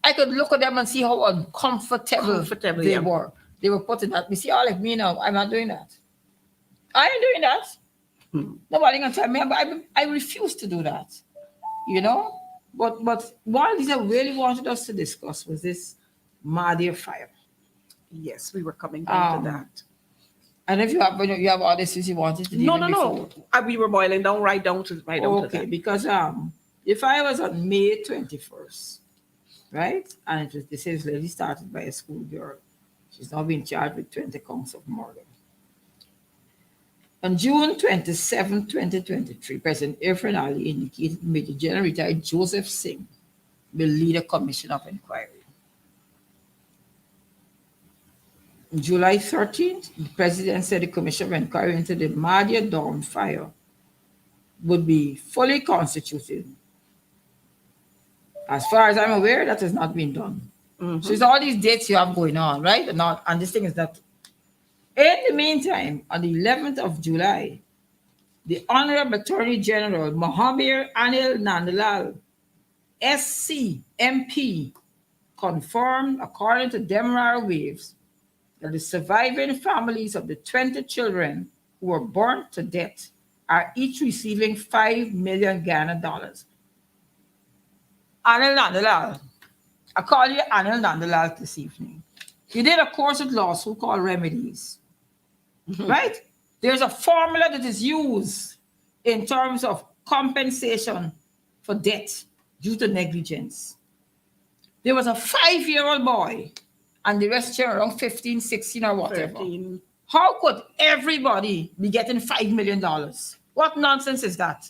I could look at them and see how uncomfortable they were. They were putting that. You see, all like me now, I'm not doing that. I ain't doing that. Nobody can tell me. I refuse to do that. You know? But what I really wanted us to discuss was this Mahdia fire. Yes, we were coming down to that. And if you have all this you wanted to do. No. We were boiling down right down to that. Okay, because the fire was on May 21st, right? And this lady started by a school girl. She's now being charged with 20 counts of murder. On June 27, 2023, President Irfan Ali indicated Major General retired Joseph Singh will lead a commission of inquiry. On July 13th, the president said the commission of inquiry into the Mahdia Dawn fire would be fully constituted. As far as I'm aware, that has not been done. Mm-hmm. So it's all these dates you have going on, right? And this thing is not. In the meantime, on the 11th of July, the Honorable Attorney General Mohammed Anil Nandlal, SC, MP, confirmed, according to Demerara Waves, that the surviving families of the 20 children who were burnt to death are each receiving $5 million Ghana dollars. Anil Nandalal. I call you Anil Nandalal this evening. You did a course at law school called Remedies, right? There's a formula that is used in terms of compensation for debt due to negligence. There was a 5-year-old boy, and the rest were around 15, 16, or whatever. 13. How could everybody be getting $5 million? What nonsense is that?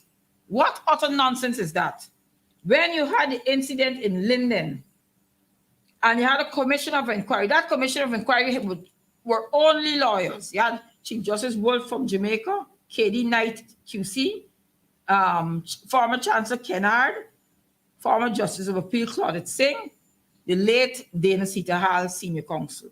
What utter nonsense is that? When you had the incident in Linden and you had a commission of inquiry, that commission of inquiry were only lawyers. You had Chief Justice Wolf from Jamaica, K.D. Knight QC, former Chancellor Kennard, former Justice of Appeal Claudette Singh, the late Dana Sita Hall Senior Counsel,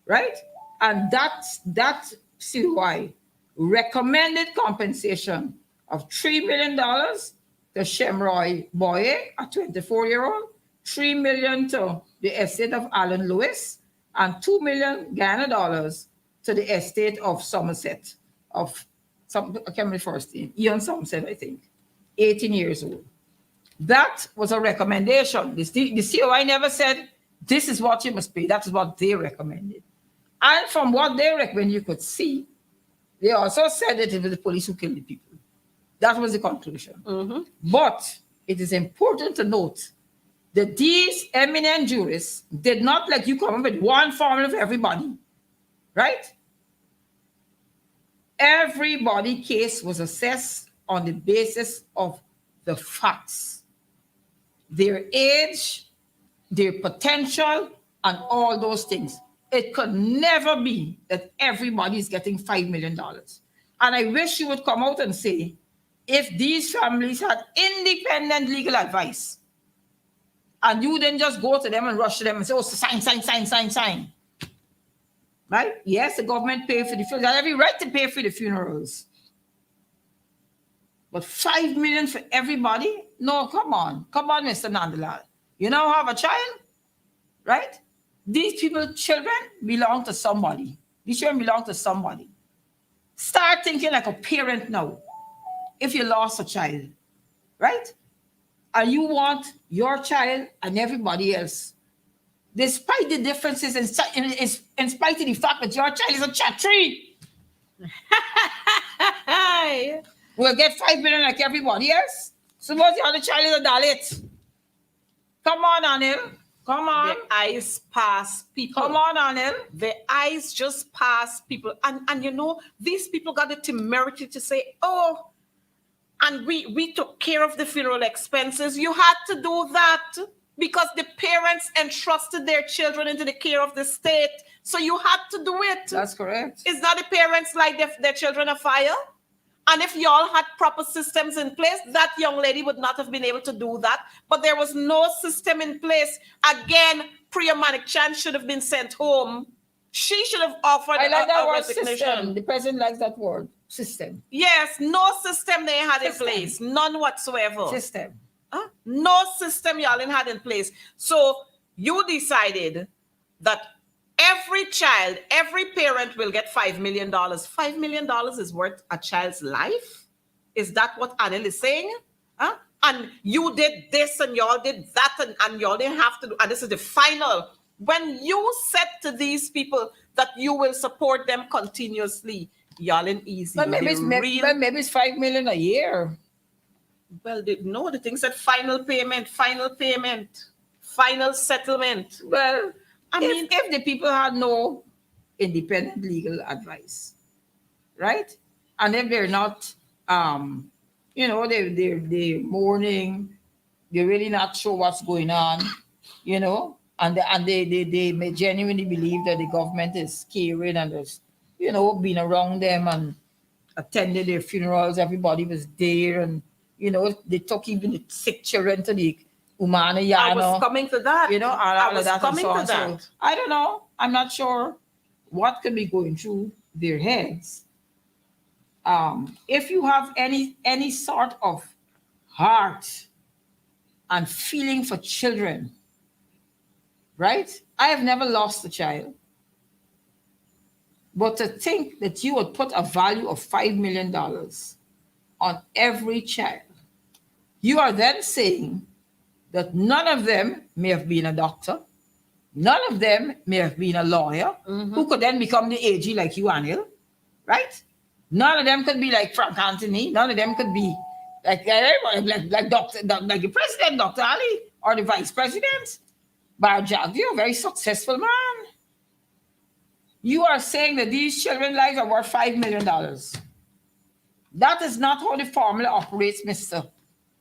right? And that CY recommended compensation of $3 million to Shemroy Boye, a 24-year-old, $3 million to the estate of Alan Lewis, and $2 million Ghana dollars to the estate of Somerset, of some, I can't remember first name, Ian Somerset, I think, 18 years old. That was a recommendation. The COI never said, this is what you must pay. That is what they recommended. And from what they recommended, you could see, they also said that it was the police who killed the people. That was the conclusion. Mm-hmm. But it is important to note that these eminent jurists did not let you come up with one formula for everybody, right? Everybody case was assessed on the basis of the facts, their age, their potential, and all those things. It could never be that everybody is getting $5 million. And I wish you would come out and say, if these families had independent legal advice, and you then just go to them and rush to them and say, oh, sign. Right? Yes, the government paid for the funerals. They have every right to pay for the funerals. But $5 million for everybody? No, come on, Mr. Nandalal. You now have a child, right? These people, children, belong to somebody. These children belong to somebody. Start thinking like a parent now. If you lost a child, right? And you want your child and everybody else, despite the differences, in spite of the fact that your child is a chatri, will get $5 million like everybody else. Suppose the other child is a Dalit. Come on, Anil. Come on. The eyes pass people. Come on, Anil. The eyes just pass people. And you know, these people got the temerity to say, oh, and we took care of the funeral expenses. You had to do that because the parents entrusted their children into the care of the state. So you had to do it. That's correct. Is not the parents like their children a fire? And if y'all had proper systems in place, that young lady would not have been able to do that. But there was no system in place. Again, Priya Manikchand should have been sent home. She should have offered I like that a word resignation. system. The president likes that word, system. Yes, no system they had in place. None whatsoever. System. No system y'all had in place. So you decided that every child, every parent will get $5 million. $5 million is worth a child's life? Is that what Anil is saying? And you did this and y'all did that and y'all didn't have to do, and this is the final. When you said to these people that you will support them continuously, y'all ain't easy. But maybe it's $5 million a year. Well, the thing said final payment, final settlement. Well, I mean, if the people had no independent legal advice, right? And if they're not, they're mourning, they're really not sure what's going on, and they may genuinely believe that the government is caring and has, been around them and attended their funerals. Everybody was there, and they took even the sick children to the Umanayana. I was coming to that. I was coming to that. So, I don't know. I'm not sure what could be going through their heads. If you have any sort of heart and feeling for children, right? I have never lost a child. But to think that you would put a value of $5 million on every child, you are then saying that none of them may have been a doctor, none of them may have been a lawyer, who could then become the AG like you, Anil, right? None of them could be like Frank Anthony. None of them could be like Doctor, like the president, Dr. Ali, or the vice president. But you're a very successful man. You are saying that these children's lives are worth $5 million. That is not how the formula operates, Mr.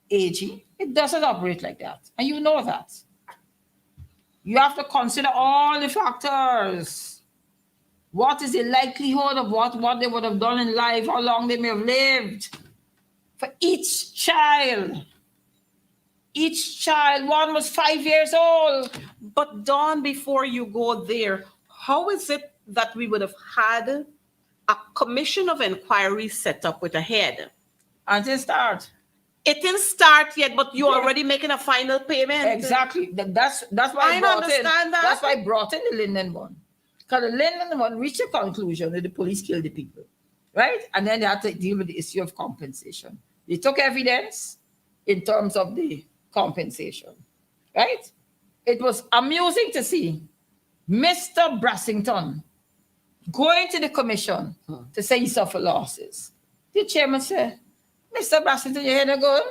AG. It doesn't operate like that. And you know that. You have to consider all the factors. What is the likelihood of what they would have done in life, how long they may have lived for each child. Each child, one was 5 years old. But Dawn, before you go there, how is it that we would have had a commission of inquiry set up with a head? Until start. It didn't start yet, but you're already making a final payment. Exactly. That's why I understand that. That's why I brought in the Linden one. Because the Linden one reached a conclusion that the police killed the people. Right? And then they had to deal with the issue of compensation. They took evidence in terms of the compensation. Right? It was amusing to see Mr. Brassington going to the commission to say he suffered losses. The chairman said, Mr. Brassington, you hear that going?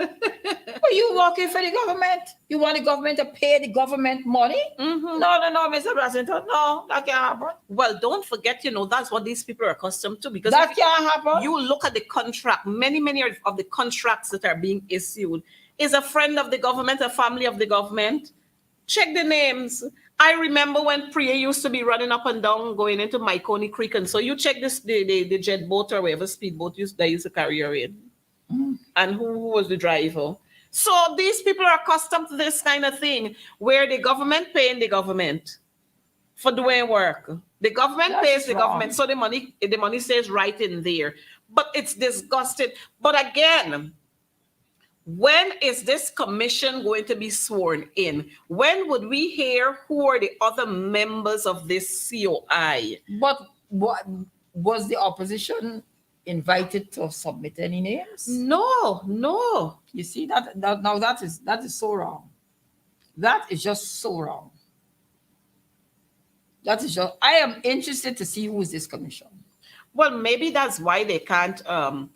Are you working for the government? You want the government to pay the government money? No, Mr. Brassington. No, that can't happen. Well, don't forget, that's what these people are accustomed to. Because that can't happen. You look at the contract, many of the contracts that are being issued is a friend of the government, a family of the government. Check the names. I remember when Priya used to be running up and down going into Myconi Creek. And so you check this, the jet boat or whatever speedboat they used to carry her in. And who was the driver. So these people are accustomed to this kind of thing where the government paying the government for doing work. The government pays the government. So the money stays right in there. But it's disgusting. But again, when is this commission going to be sworn in? When would we hear who are the other members of this COI? But what was the opposition invited to submit any names? No. You see that is so wrong. That is just so wrong. That is just. I am interested to see who is this commission. Well, maybe that's why they can't. Well,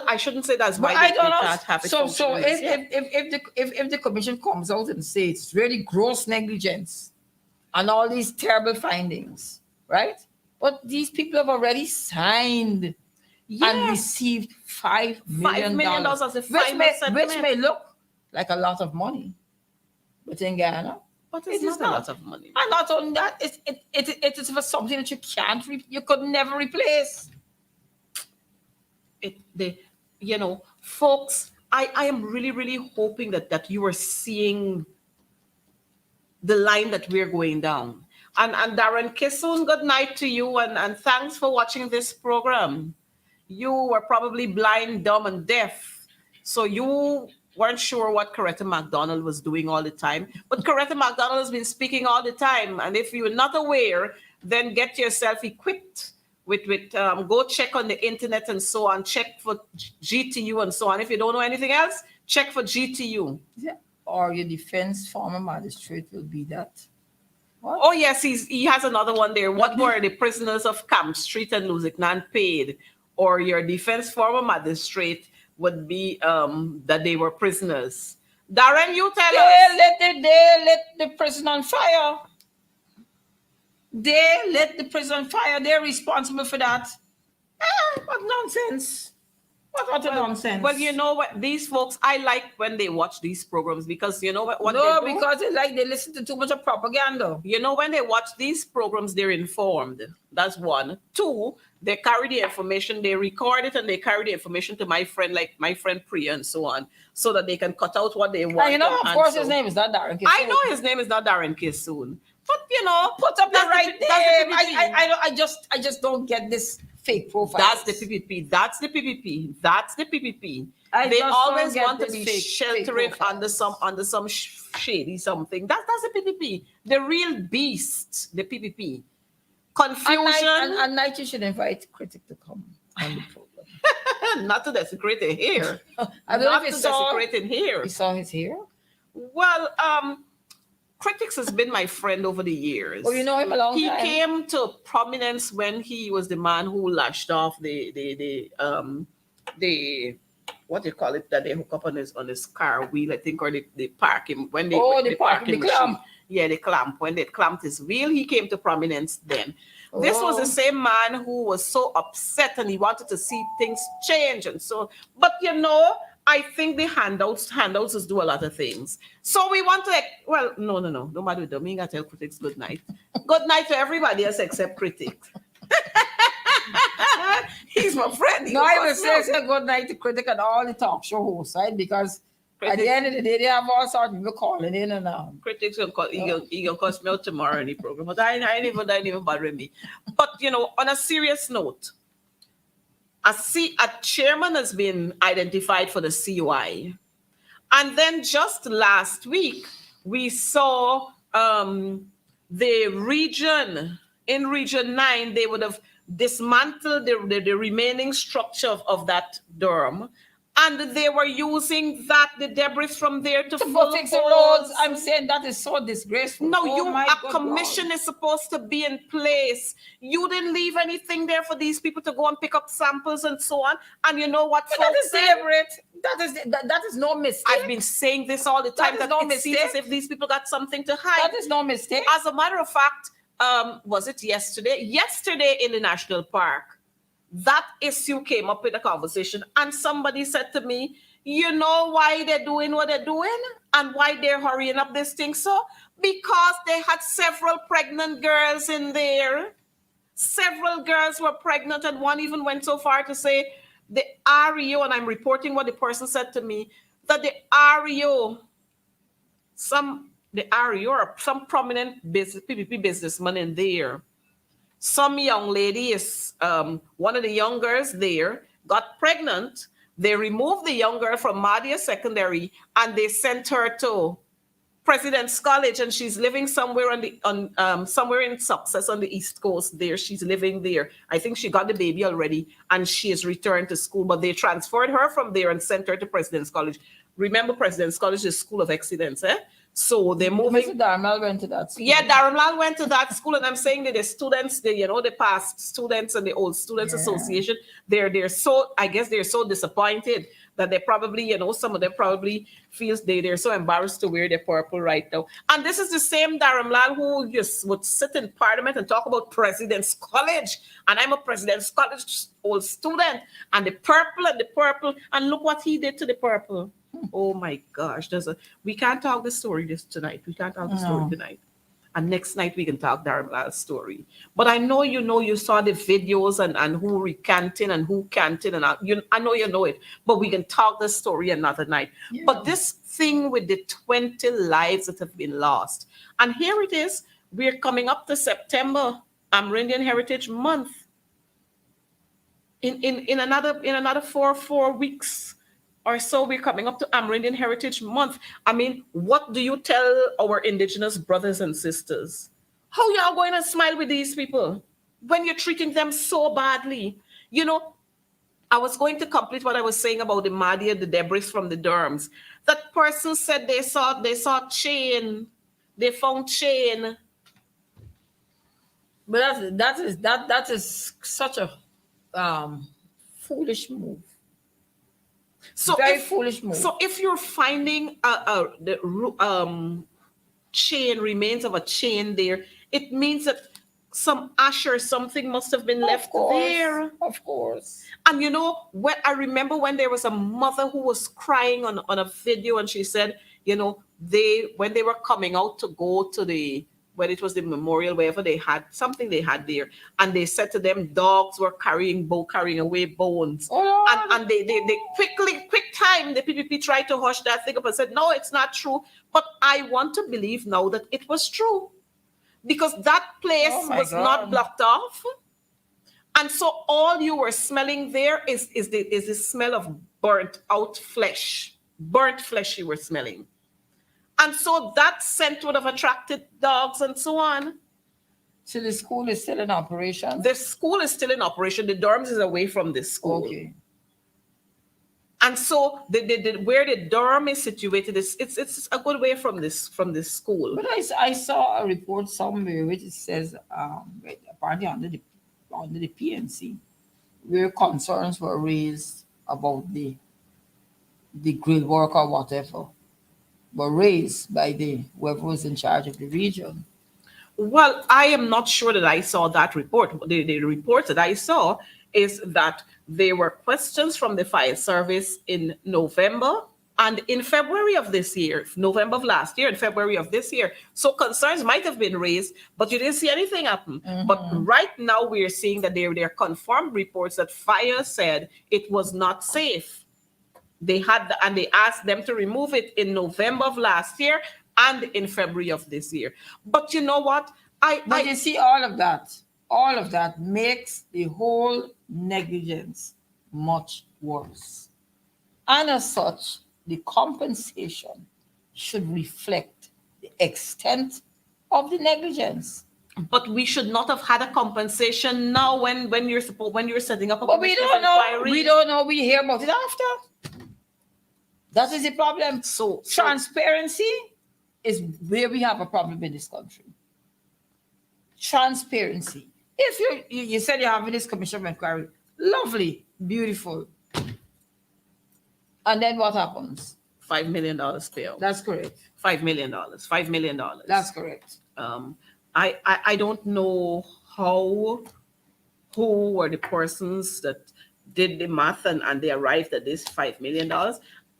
I shouldn't say that's why they can't have it. So if the commission comes out and says it's really gross negligence and all these terrible findings, right? But these people have already signed and received $5 million as a final settlement. Which may look like a lot of money, but in Ghana, but it's not a lot of money. And not only that, it is for something that you could never replace. Folks, I am really, really hoping that you are seeing the line that we're going down. And Darren Kissoon, good night to you, and thanks for watching this program. You were probably blind, dumb, and deaf, so you weren't sure what Coretta MacDonald was doing all the time. But Coretta MacDonald has been speaking all the time, and if you're not aware, then get yourself equipped with go check on the internet and so on, check for GTU and so on. If you don't know anything else, check for GTU. Yeah. Or your defense former magistrate will be that. What? Oh yes, he has another one there. What were the prisoners of Camp Street and Lusignan paid? Or your defense former magistrate would be that they were prisoners. Darren, you tell us. They lit the prison on fire. They lit the prison on fire. They're responsible for that. What nonsense. What nonsense. Well, you know what? These folks, I like when they watch these programs because you know what no, they do? Because they listen to too much of propaganda. You know, when they watch these programs, they're informed. That's one. Two, they carry the information, they record it, and they carry the information to my friend Priya and so on, so that they can cut out what they want. And of course, his name is not Darren Kissoon. I know his name is not Darren Kissoon. But put up the right name. I just don't get this fake profile. That's the PPP. They always want to be sheltering under some shady something. That's the PPP. The real beast, the PPP. Confusion. And night you should invite Critic to come on the program. not to desecrate the hair. I don't know Not if to he saw, desecrate in hair. he saw his hair. Well, Critics has been my friend over the years. Oh, you know him a long He time. came to prominence when he was the man who lashed off the what do you call it that they hook up on his car wheel, I think, or they park him when they Oh, the the park, parking the machine. clamp. Yeah, the clamp. When they clamped his wheel, he came to prominence then. This was the Oh. same man who was so upset and he wanted to see things change and so. But I think the handouts just do a lot of things. So we want to well, no matter with them. We gotta tell critics good night. Good night to everybody else except critics. He's my friend. No, I will say good night to critic and all the talk show hosts, right? Because at the end of the day, they have all sorts of people calling in and out. Critics will call. He gonna cuss me out tomorrow in the program, but I ain't even bother me. But on a serious note, a chairman has been identified for the CUI, and then just last week we saw the region in Region 9. They would have dismantled the remaining structure of that dorm, and they were using the debris from there to fix the roads. I'm saying that is so disgraceful. No, a commission is supposed to be in place. You didn't leave anything there for these people to go and pick up samples and so on. And you know what? But that is deliberate. That is no mistake. I've been saying this all the time. That is no it mistake. seems as if these people got something to hide. That is no mistake. As a matter of fact, was it yesterday? Yesterday in the national park, that issue came up in a conversation, and somebody said to me, you know why they're doing what they're doing and why they're hurrying up this thing? So, because they had several pregnant girls in there. Several girls were pregnant, and one even went so far to say the REO, and I'm reporting what the person said to me, that the REO, some prominent PPP businessman in there, some young lady is one of the young girls there got pregnant. They removed the young girl from Madia Secondary and they sent her to President's College, and she's living somewhere somewhere in Success on the East Coast. There, she's living there. I think she got the baby already, and she is returned to school. But they transferred her from there and sent her to President's College. Remember, President's College is School of Excellence, eh? So they're moving. Mr. Darmal went to that school. Yeah, Darmal went to that school, and I'm saying that the students, the past students and the old students association, they're so, I guess they're so disappointed that they probably, some of them probably feels they're so embarrassed to wear their purple right now. And this is the same Darmal who just would sit in Parliament and talk about President's College, and I'm a President's College old student, and the purple, and look what he did to the purple. Oh my gosh, we can't talk the story tonight. We can't talk the story tonight. And next night we can talk Darmal's story. But I know you saw the videos and who recanting and who canting, and I know you know it. But we can talk the story another night. Yeah. But this thing with the 20 lives that have been lost, and here it is. We're coming up to September, Amerindian Heritage Month. In another four weeks or so, we're coming up to Amerindian Heritage Month. I mean, what do you tell our Indigenous brothers and sisters? How y'all going to smile with these people when you're treating them so badly? I was going to complete what I was saying about the Madia, the debris from the dorms. That person said they saw chain. They found chain. But that is such a foolish move. Very foolish move. So if you're finding the chain, remains of a chain there, it means that some ash or something must have been left there. Of course. And when I remember when there was a mother who was crying on a video, and she said, when they were coming out to go to when it was the memorial, wherever they had something they had there, and they said to them, dogs were carrying away bones. Oh, and they quick time, the PPP tried to hush that thing up and said, no, it's not true. But I want to believe now that it was true, because that place was not blocked off. And so all you were smelling there is the smell of burnt out flesh. Burnt flesh you were smelling. And so that scent would have attracted dogs and so on. So the school is still in operation? The school is still in operation. The dorms is away from the school. Okay. And so where the dorm is situated is it's a good way from this school. But I saw a report somewhere which it says apparently under the PNC where concerns were raised about the grill work or whatever were raised by the whoever was in charge of the region. Well, I am not sure that I saw that report. The report that I saw is that there were questions from the fire service in November and in February of this year, November of last year and February of this year. So concerns might have been raised, but you didn't see anything happen. But right now we're seeing that there are confirmed reports that fire said it was not safe. They had, and they asked them to remove it in November of last year and in February of this year. But you know what? But you see, all of that makes the whole negligence much worse. And as such, the compensation should reflect the extent of the negligence. But we should not have had a compensation now when you're setting up a But we don't know. inquiry. We don't know. We hear about it after. That is the problem. So Transparency is where we have a problem in this country. Transparency. If you said you're having this commission of inquiry, lovely, beautiful. And then what happens? $5 million payout. That's correct. $5 million. $5 million. That's correct. I don't know who were the persons that did the math and they arrived at this $5 million.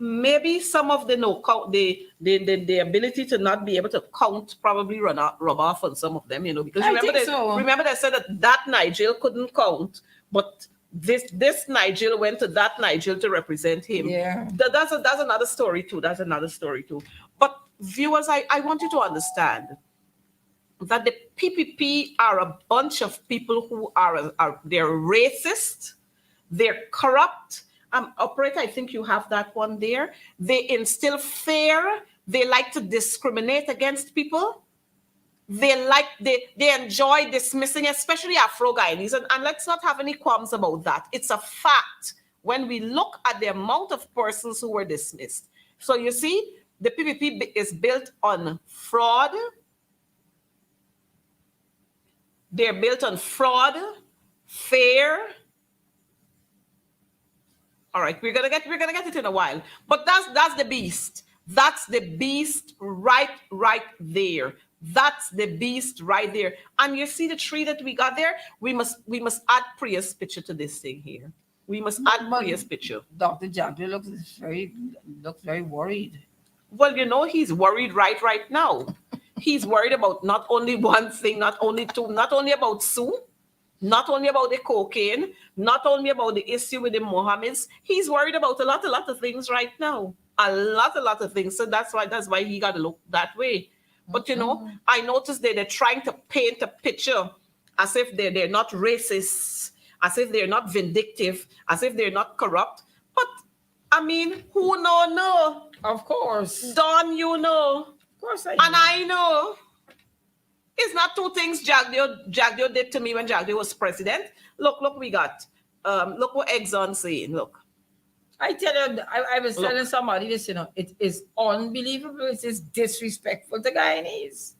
Maybe some of the the ability to not be able to count probably rub off on some of them, because remember they said that Nigel couldn't count, but this Nigel went to that Nigel to represent him. Yeah. That's another story too. That's another story too. But viewers, I want you to understand that the PPP are a bunch of people who they're racist, they're corrupt. Operator, I think you have that one there. They instill fear. They like to discriminate against people. They enjoy dismissing, especially Afro-Guyanese. And let's not have any qualms about that. It's a fact when we look at the amount of persons who were dismissed. So you see, the PPP is built on fraud. They're built on fraud, fear. All right, we're gonna get it in a while, but that's the beast. That's the beast right there. That's the beast right there. And you see the tree that we got there. We must add Priya's picture to this thing here. We must add Priya's picture. Dr. Jagger looks very worried. Well, he's worried right now. He's worried about not only one thing, not only two, not only about Sue. Not only about the cocaine, not only about the issue with the Mohammeds, he's worried about a lot of things right now. A lot of things. So that's why he got to look that way. But I noticed they're trying to paint a picture as if they're not racist, as if they're not vindictive, as if they're not corrupt. But I mean, who no? Of course. Don, you know. Of course I know. And I know. It's not two things Jagdio did to me when Jagdio was president. Look, we got. Look what Exxon saying. Look. I tell you, I was telling somebody this, it is unbelievable. It is disrespectful to Guyanese.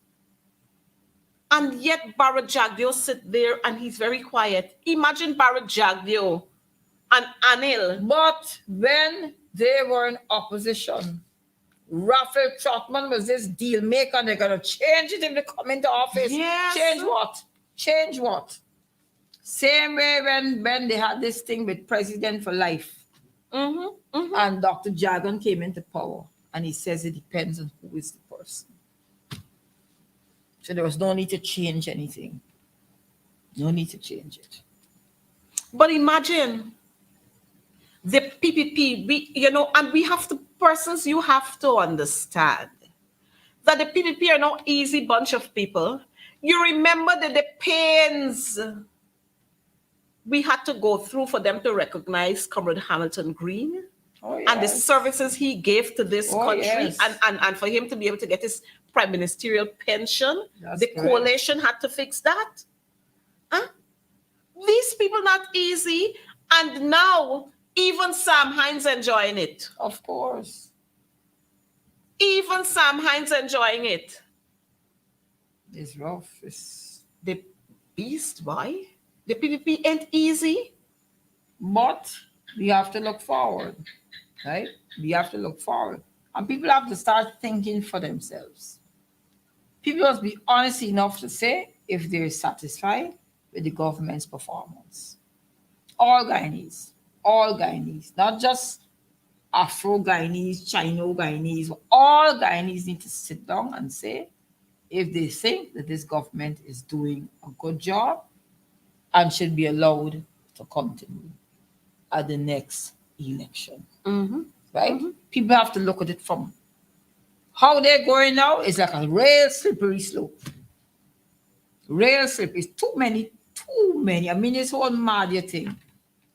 And yet Barrett Jagdio sit there and he's very quiet. Imagine Barrett Jagdio and Anil. But when they were in opposition, Raphael Trotman was this deal maker, and they're going to change it if they come into office. Yes. Change what? Same way when they had this thing with President for Life. And Dr. Jagan came into power, and he says it depends on who is the person. So there was no need to change anything. No need to change it. But imagine the PPP, and we have to, persons, you have to understand that the PPP are no easy bunch of people. You remember the pains we had to go through for them to recognize Comrade Hamilton Green and the services he gave to this country, and for him to be able to get his prime ministerial pension. The coalition had to fix that. These people not easy, and now Even Sam Hines enjoying it. Of course. Even Sam Hines enjoying it. It's rough. It's... The beast, why? The PPP ain't easy. But we have to look forward, right? We have to look forward. And people have to start thinking for themselves. People must be honest enough to say if they're satisfied with the government's performance. All Guyanese, not just Afro Guyanese, Chino Guyanese, all Guyanese need to sit down and say if they think that this government is doing a good job and should be allowed to continue at the next election. Mm-hmm. Right? Mm-hmm. People have to look at it from how they're going now. It's like a real slippery slope. Real slippery. It's too many. I mean, this whole media thing.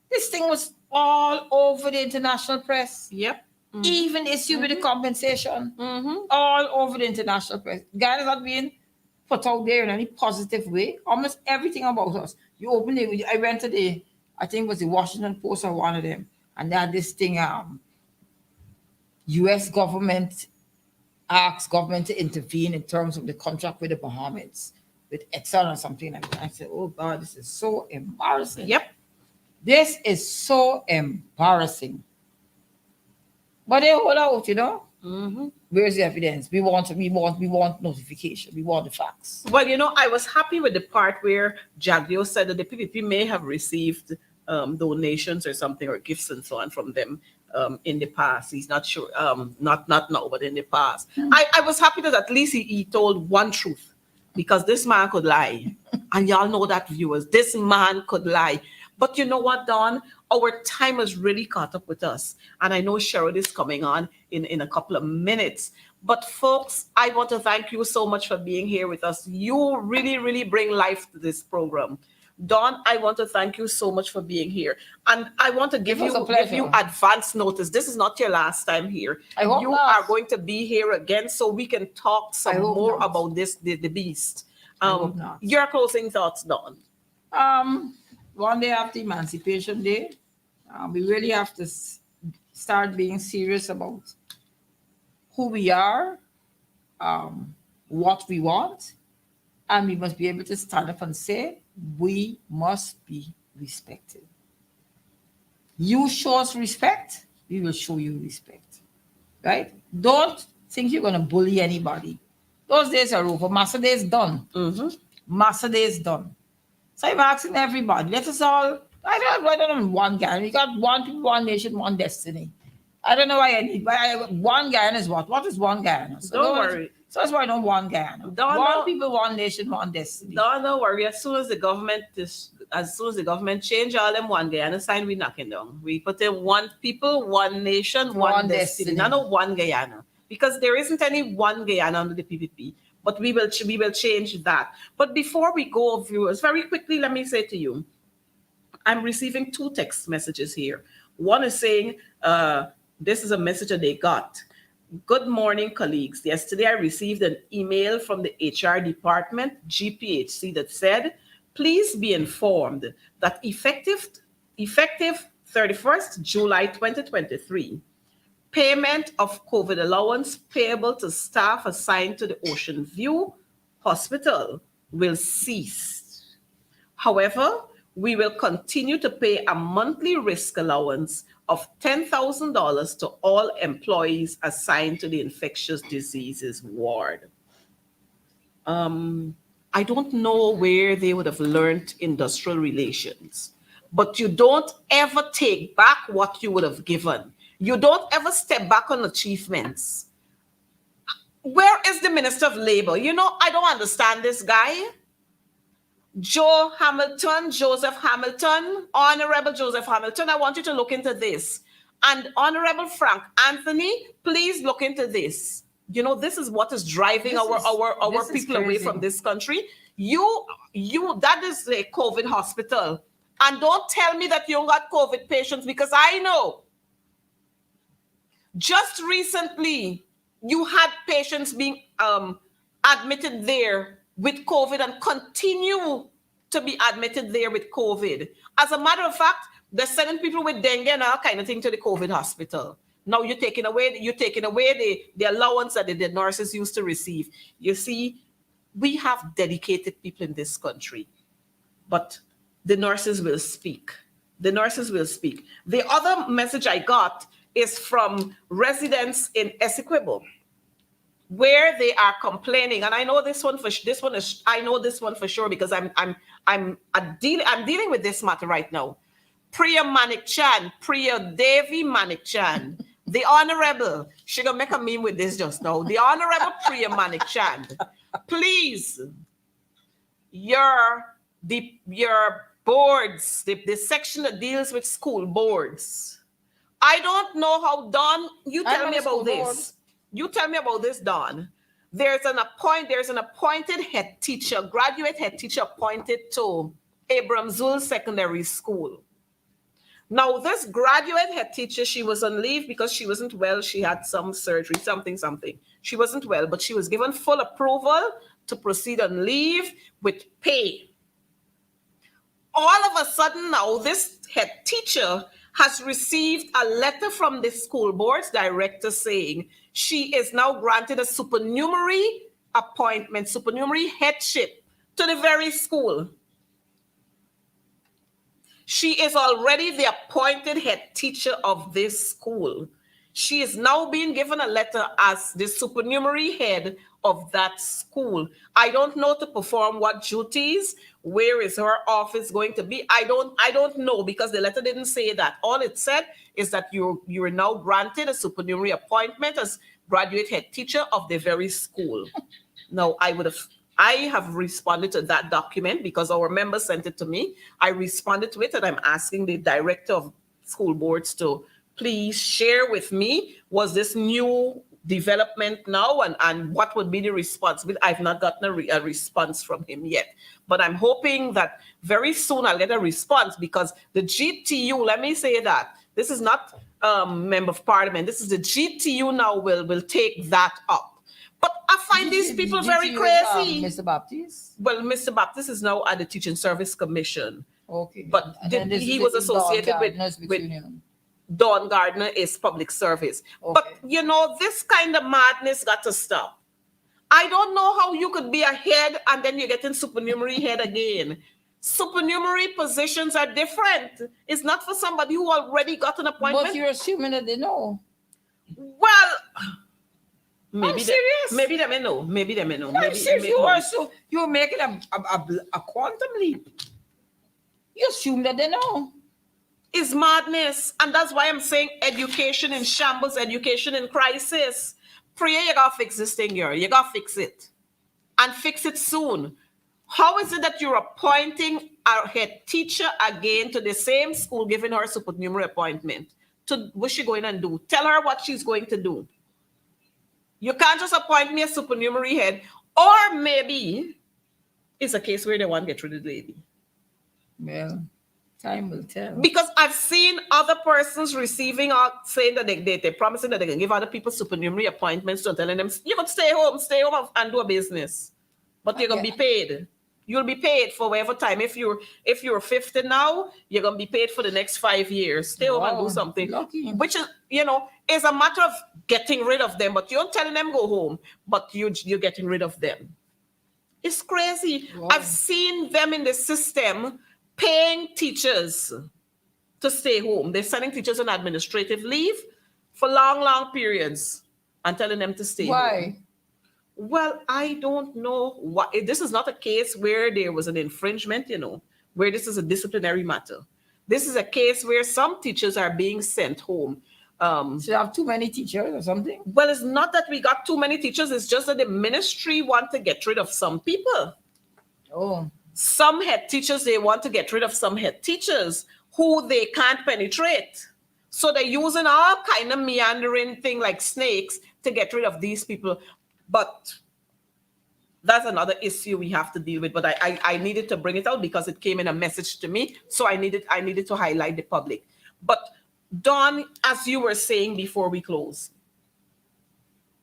This thing was all over the international press. Yep. Mm-hmm. Even issue with the compensation. Mm-hmm. All over the international press. Ghana is not being put out there in any positive way. Almost everything about us. You open it. I went to I think it was the Washington Post or one of them. And they had this thing, U.S. government asked government to intervene in terms of the contract with the Bahamas, with Exxon or something like that. I said, oh God, this is so embarrassing. Yep. This is so embarrassing. But they hold out, you know. Mm-hmm. Where's the evidence? We want notification. We want the facts. Well, I was happy with the part where Jagdio said that the PPP may have received donations or something, or gifts and so on from them in the past. He's not sure, not now, but in the past. Mm-hmm. I was happy that at least he told one truth, because this man could lie. And y'all know that, viewers. This man could lie. But you know what, Dawn? Our time has really caught up with us. And I know Cheryl is coming on in a couple of minutes. But folks, I want to thank you so much for being here with us. You really, really bring life to this program. Dawn, I want to thank you so much for being here. And I want to give you advance notice. This is not your last time here. I hope you not. are going to be here again so we can talk some more about this, the beast. Your closing thoughts, Dawn. One day after Emancipation Day, we really have to start being serious about who we are, what we want, and we must be able to stand up and say, we must be respected. You show us respect, we will show you respect. Right? Don't think you're going to bully anybody. Those days are over. Master Day is done. Mm-hmm. Master Day is done. So I'm asking everybody, let us all, I don't know one Guyana. We got one people, one nation, one destiny. I don't know why I need, but one Guyana is what? What is one Guyana? So don't worry. So that's why I know one Guyana. One people, one nation, one destiny. Don't worry. As soon as the government change all them one Guyana sign, we knocking down. We put in one people, one nation, one destiny. No one Guyana. Because there isn't any one Guyana under the PPP. But we will change that. But before we go, viewers, very quickly, let me say to you, I'm receiving 2 text messages here. One is saying, this is a message that they got. Good morning, colleagues. Yesterday, I received an email from the HR department, GPHC, that said, please be informed that effective 31st July 2023, payment of COVID allowance payable to staff assigned to the Ocean View Hospital will cease. However, we will continue to pay a monthly risk allowance of $10,000 to all employees assigned to the infectious diseases ward. I don't know where they would have learned industrial relations, but you don't ever take back what you would have given. You don't ever step back on achievements. Where is the Minister of Labor? I don't understand this guy. Joseph Hamilton, Honorable Joseph Hamilton, I want you to look into this. And Honorable Frank Anthony, please look into this. This is what is driving our people away from this country. That is a COVID hospital. And don't tell me that you don't got COVID patients, because I know. Just recently, you had patients being admitted there with COVID and continue to be admitted there with COVID. As a matter of fact, They're sending people with dengue and all kind of thing to the COVID hospital. Now you're taking away the allowance that the nurses used to receive. You see, we have dedicated people in this country, but the nurses will speak. The nurses will speak. The other message I got is from residents in Essequibo, where they are complaining, and I know this one for sure because I'm dealing with this matter right now. Priya Manik Chan, Priya Devi Manik Chan, the honorable. She gonna make a meme with this just now. The honorable Priya Manik Chan, please, your boards, the section that deals with school boards. I don't know how, Don, you I'm tell on me the school about this. board. You tell me about this, Don. There's an appointed head teacher, graduate head teacher appointed to Abramzul Secondary School. Now, this graduate head teacher, she was on leave because she wasn't well. She had some surgery, something. She wasn't well, but she was given full approval to proceed on leave with pay. All of a sudden now, this head teacher has received a letter from the school board's director saying she is now granted a supernumerary appointment, supernumerary headship to the very school. She is already the appointed head teacher of this school. She is now being given a letter as the supernumerary head of that school. I don't know to perform what duties. Where is her office going to be? I don't know because the letter didn't say that. All it said is that you are now granted a supernumerary appointment as graduate head teacher of the very school. Now I have responded to that document because our member sent it to me. I responded to it and I'm asking the director of school boards to please share with me, was this new development now and what would be the responsibility? I've not gotten a response from him yet, but I'm hoping that very soon I'll get a response because the GTU, let me say that, this is not member of parliament, this is the GTU now will take that up. But I find these people very crazy. Mr. Baptiste? Well, Mr. Baptist is now at the Teaching Service Commission. Okay. But he was associated with Dawn Gardner is public service. Okay. But, this kind of madness got to stop. I don't know how you could be a head and then you're getting supernumerary head again. Supernumerary positions are different. It's not for somebody who already got an appointment. But you're assuming that they know. Well... I'm serious. Maybe they may know. I'm serious. You're making a quantum leap. You assume that they know. It's madness. And that's why I'm saying education in shambles, education in crisis. Priya, you gotta fix this thing here. You gotta fix it. And fix it soon. How is it that you're appointing a head teacher again to the same school, giving her a supernumerary appointment? What's she going to do? Tell her what she's going to do. You can't just appoint me a supernumerary head. Or maybe it's a case where they want to get rid of the lady. Well, time will tell. Because I've seen other persons receiving out saying that they're promising that they can give other people supernumerary appointments and telling them, you can stay home and do a business. But you're going to be paid. You'll be paid for whatever time. If you're 50 now, you're going to be paid for the next 5 years. Stay home and do something. Lucky. Which is, is a matter of getting rid of them. But you're not telling them go home. But you're getting rid of them. It's crazy. Wow. I've seen them in the system paying teachers to stay home. They're sending teachers on administrative leave for long, long periods and telling them to stay home. Why? Well, I don't know what. This is not a case where there was an infringement, where this is a disciplinary matter. This is a case where some teachers are being sent home. So you have too many teachers or something? Well, it's not that we got too many teachers. It's just that the ministry want to get rid of some people. Oh. Some head teachers, they want to get rid of some head teachers who they can't penetrate. So they're using all kind of meandering thing like snakes to get rid of these people. But that's another issue we have to deal with. But I needed to bring it out because it came in a message to me. So I needed to highlight the public. But Dawn, as you were saying before we close,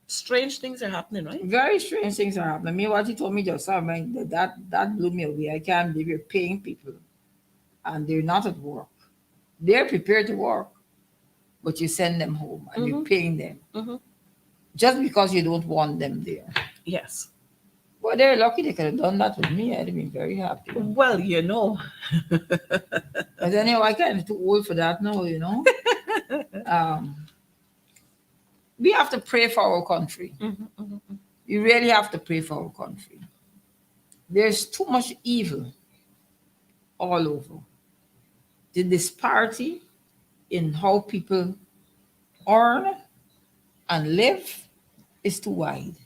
strange things are happening, right? Very strange things are happening. I mean, what you told me just now, that blew me away. I can't believe you're paying people and they're not at work. They're prepared to work, but you send them home and you're paying them Mhm. just because you don't want them there. Yes. Well, they're lucky they could have done that with me. I'd have been very happy. Well, you know. But anyway, I kind of too old for that now, you know. um, we have to pray for our country. Mhm, mhm, mhm. You really have to pray for our country. There's too much evil all over. The disparity in how people earn and live is too wide.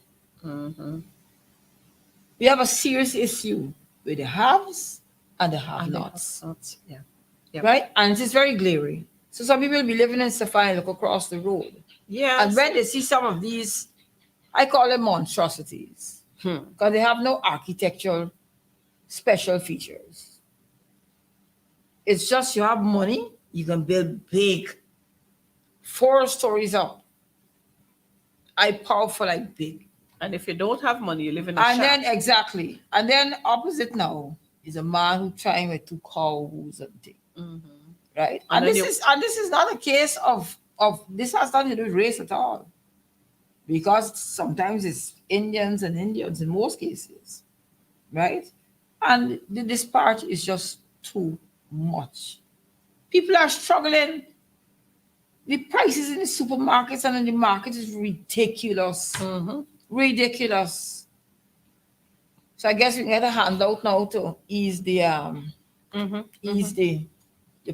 Mhm. We have a serious issue with the haves and the And they have-nots, not. Yeah. Yep. right? And it's very glaring. So some people be living in Safari, look across the road. And Yes. when they see some of these, I call them monstrosities, Hmm. because they have no architectural special features. It's just you have money, you can build big, 4 stories up. I powerful like big. And if you don't have money, you live in a And shack. then exactly. And then opposite now is a man who trying with 2 cows and thing. Mhm. Right? And And then this is not a case of this has nothing to do with race at all. Because sometimes it's Indians and Indians in most cases. Right? And this part is just too much. People are struggling. The prices in the supermarkets and in the market is ridiculous. Mhm. Ridiculous. So I guess we can get a handout now to ease the Mhm. ease the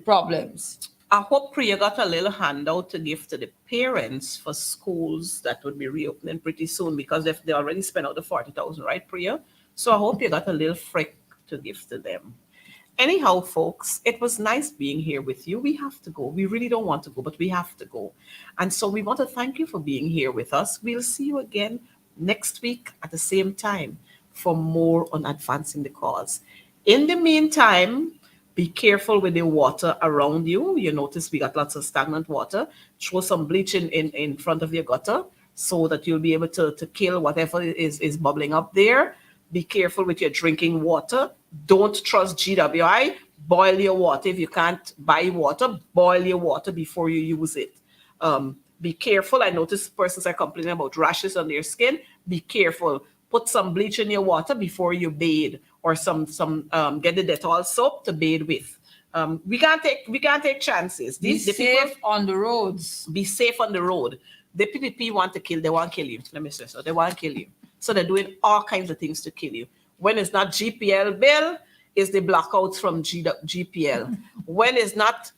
problems. I hope Priya got a little handout to give to the parents for schools that would be reopening pretty soon because they already spent out the 40,000, right, Priya? So I hope you got a little frick to give to them. Anyhow, folks, it was nice being here with you. We have to go. We really don't want to go, but we have to go. And so we want to thank you for being here with us. We'll see you again next week at the same time for more on advancing the cause. In the meantime, be careful with the water around you. You notice we got lots of stagnant water. Throw some bleach in front of your gutter so that you'll be able to kill whatever is bubbling up there. Be careful with your drinking water. Don't trust GWI. Boil your water. If you can't buy water, boil your water before you use it. Be careful. I notice persons are complaining about rashes on their skin. Be careful. Put some bleach in your water before you bathe, or some get the Dettol soap to bathe with. We can't take chances. Be The safe people on the roads. be safe on the road. The PPP want to kill. They want to kill you. Let me say so. They want to kill you. So they're doing all kinds of things to kill you. When it's not GPL bill, it's the blackouts from GPL. When it's not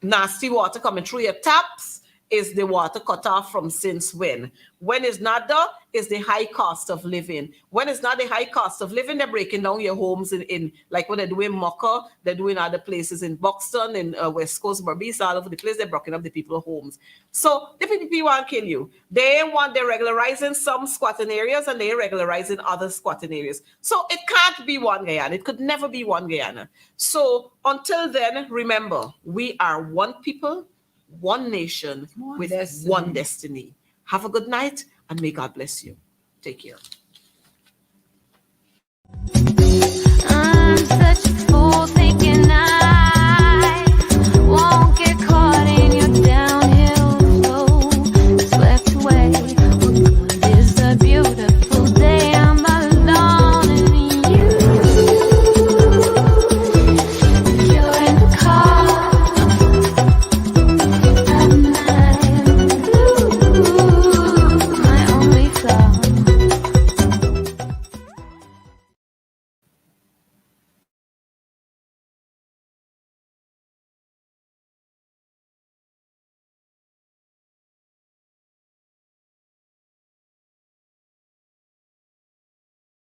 nasty water coming through your taps, is the water cut off from since when? When it's not the, is the high cost of living. When it's not the high cost of living, they're breaking down your homes in like what they're doing in Mocha, they're doing other places in Buxton, in West Coast, Berbice, all over the place. They're breaking up the people's homes. So the PPP want to kill you. They want, they're regularizing some squatting areas and they're regularizing other squatting areas. So it can't be one Guyana. It could never be one Guyana. So until then, remember, we are one people, one nation with destiny. one destiny. Have a good night and may God bless you. Take care. I'm such a fool.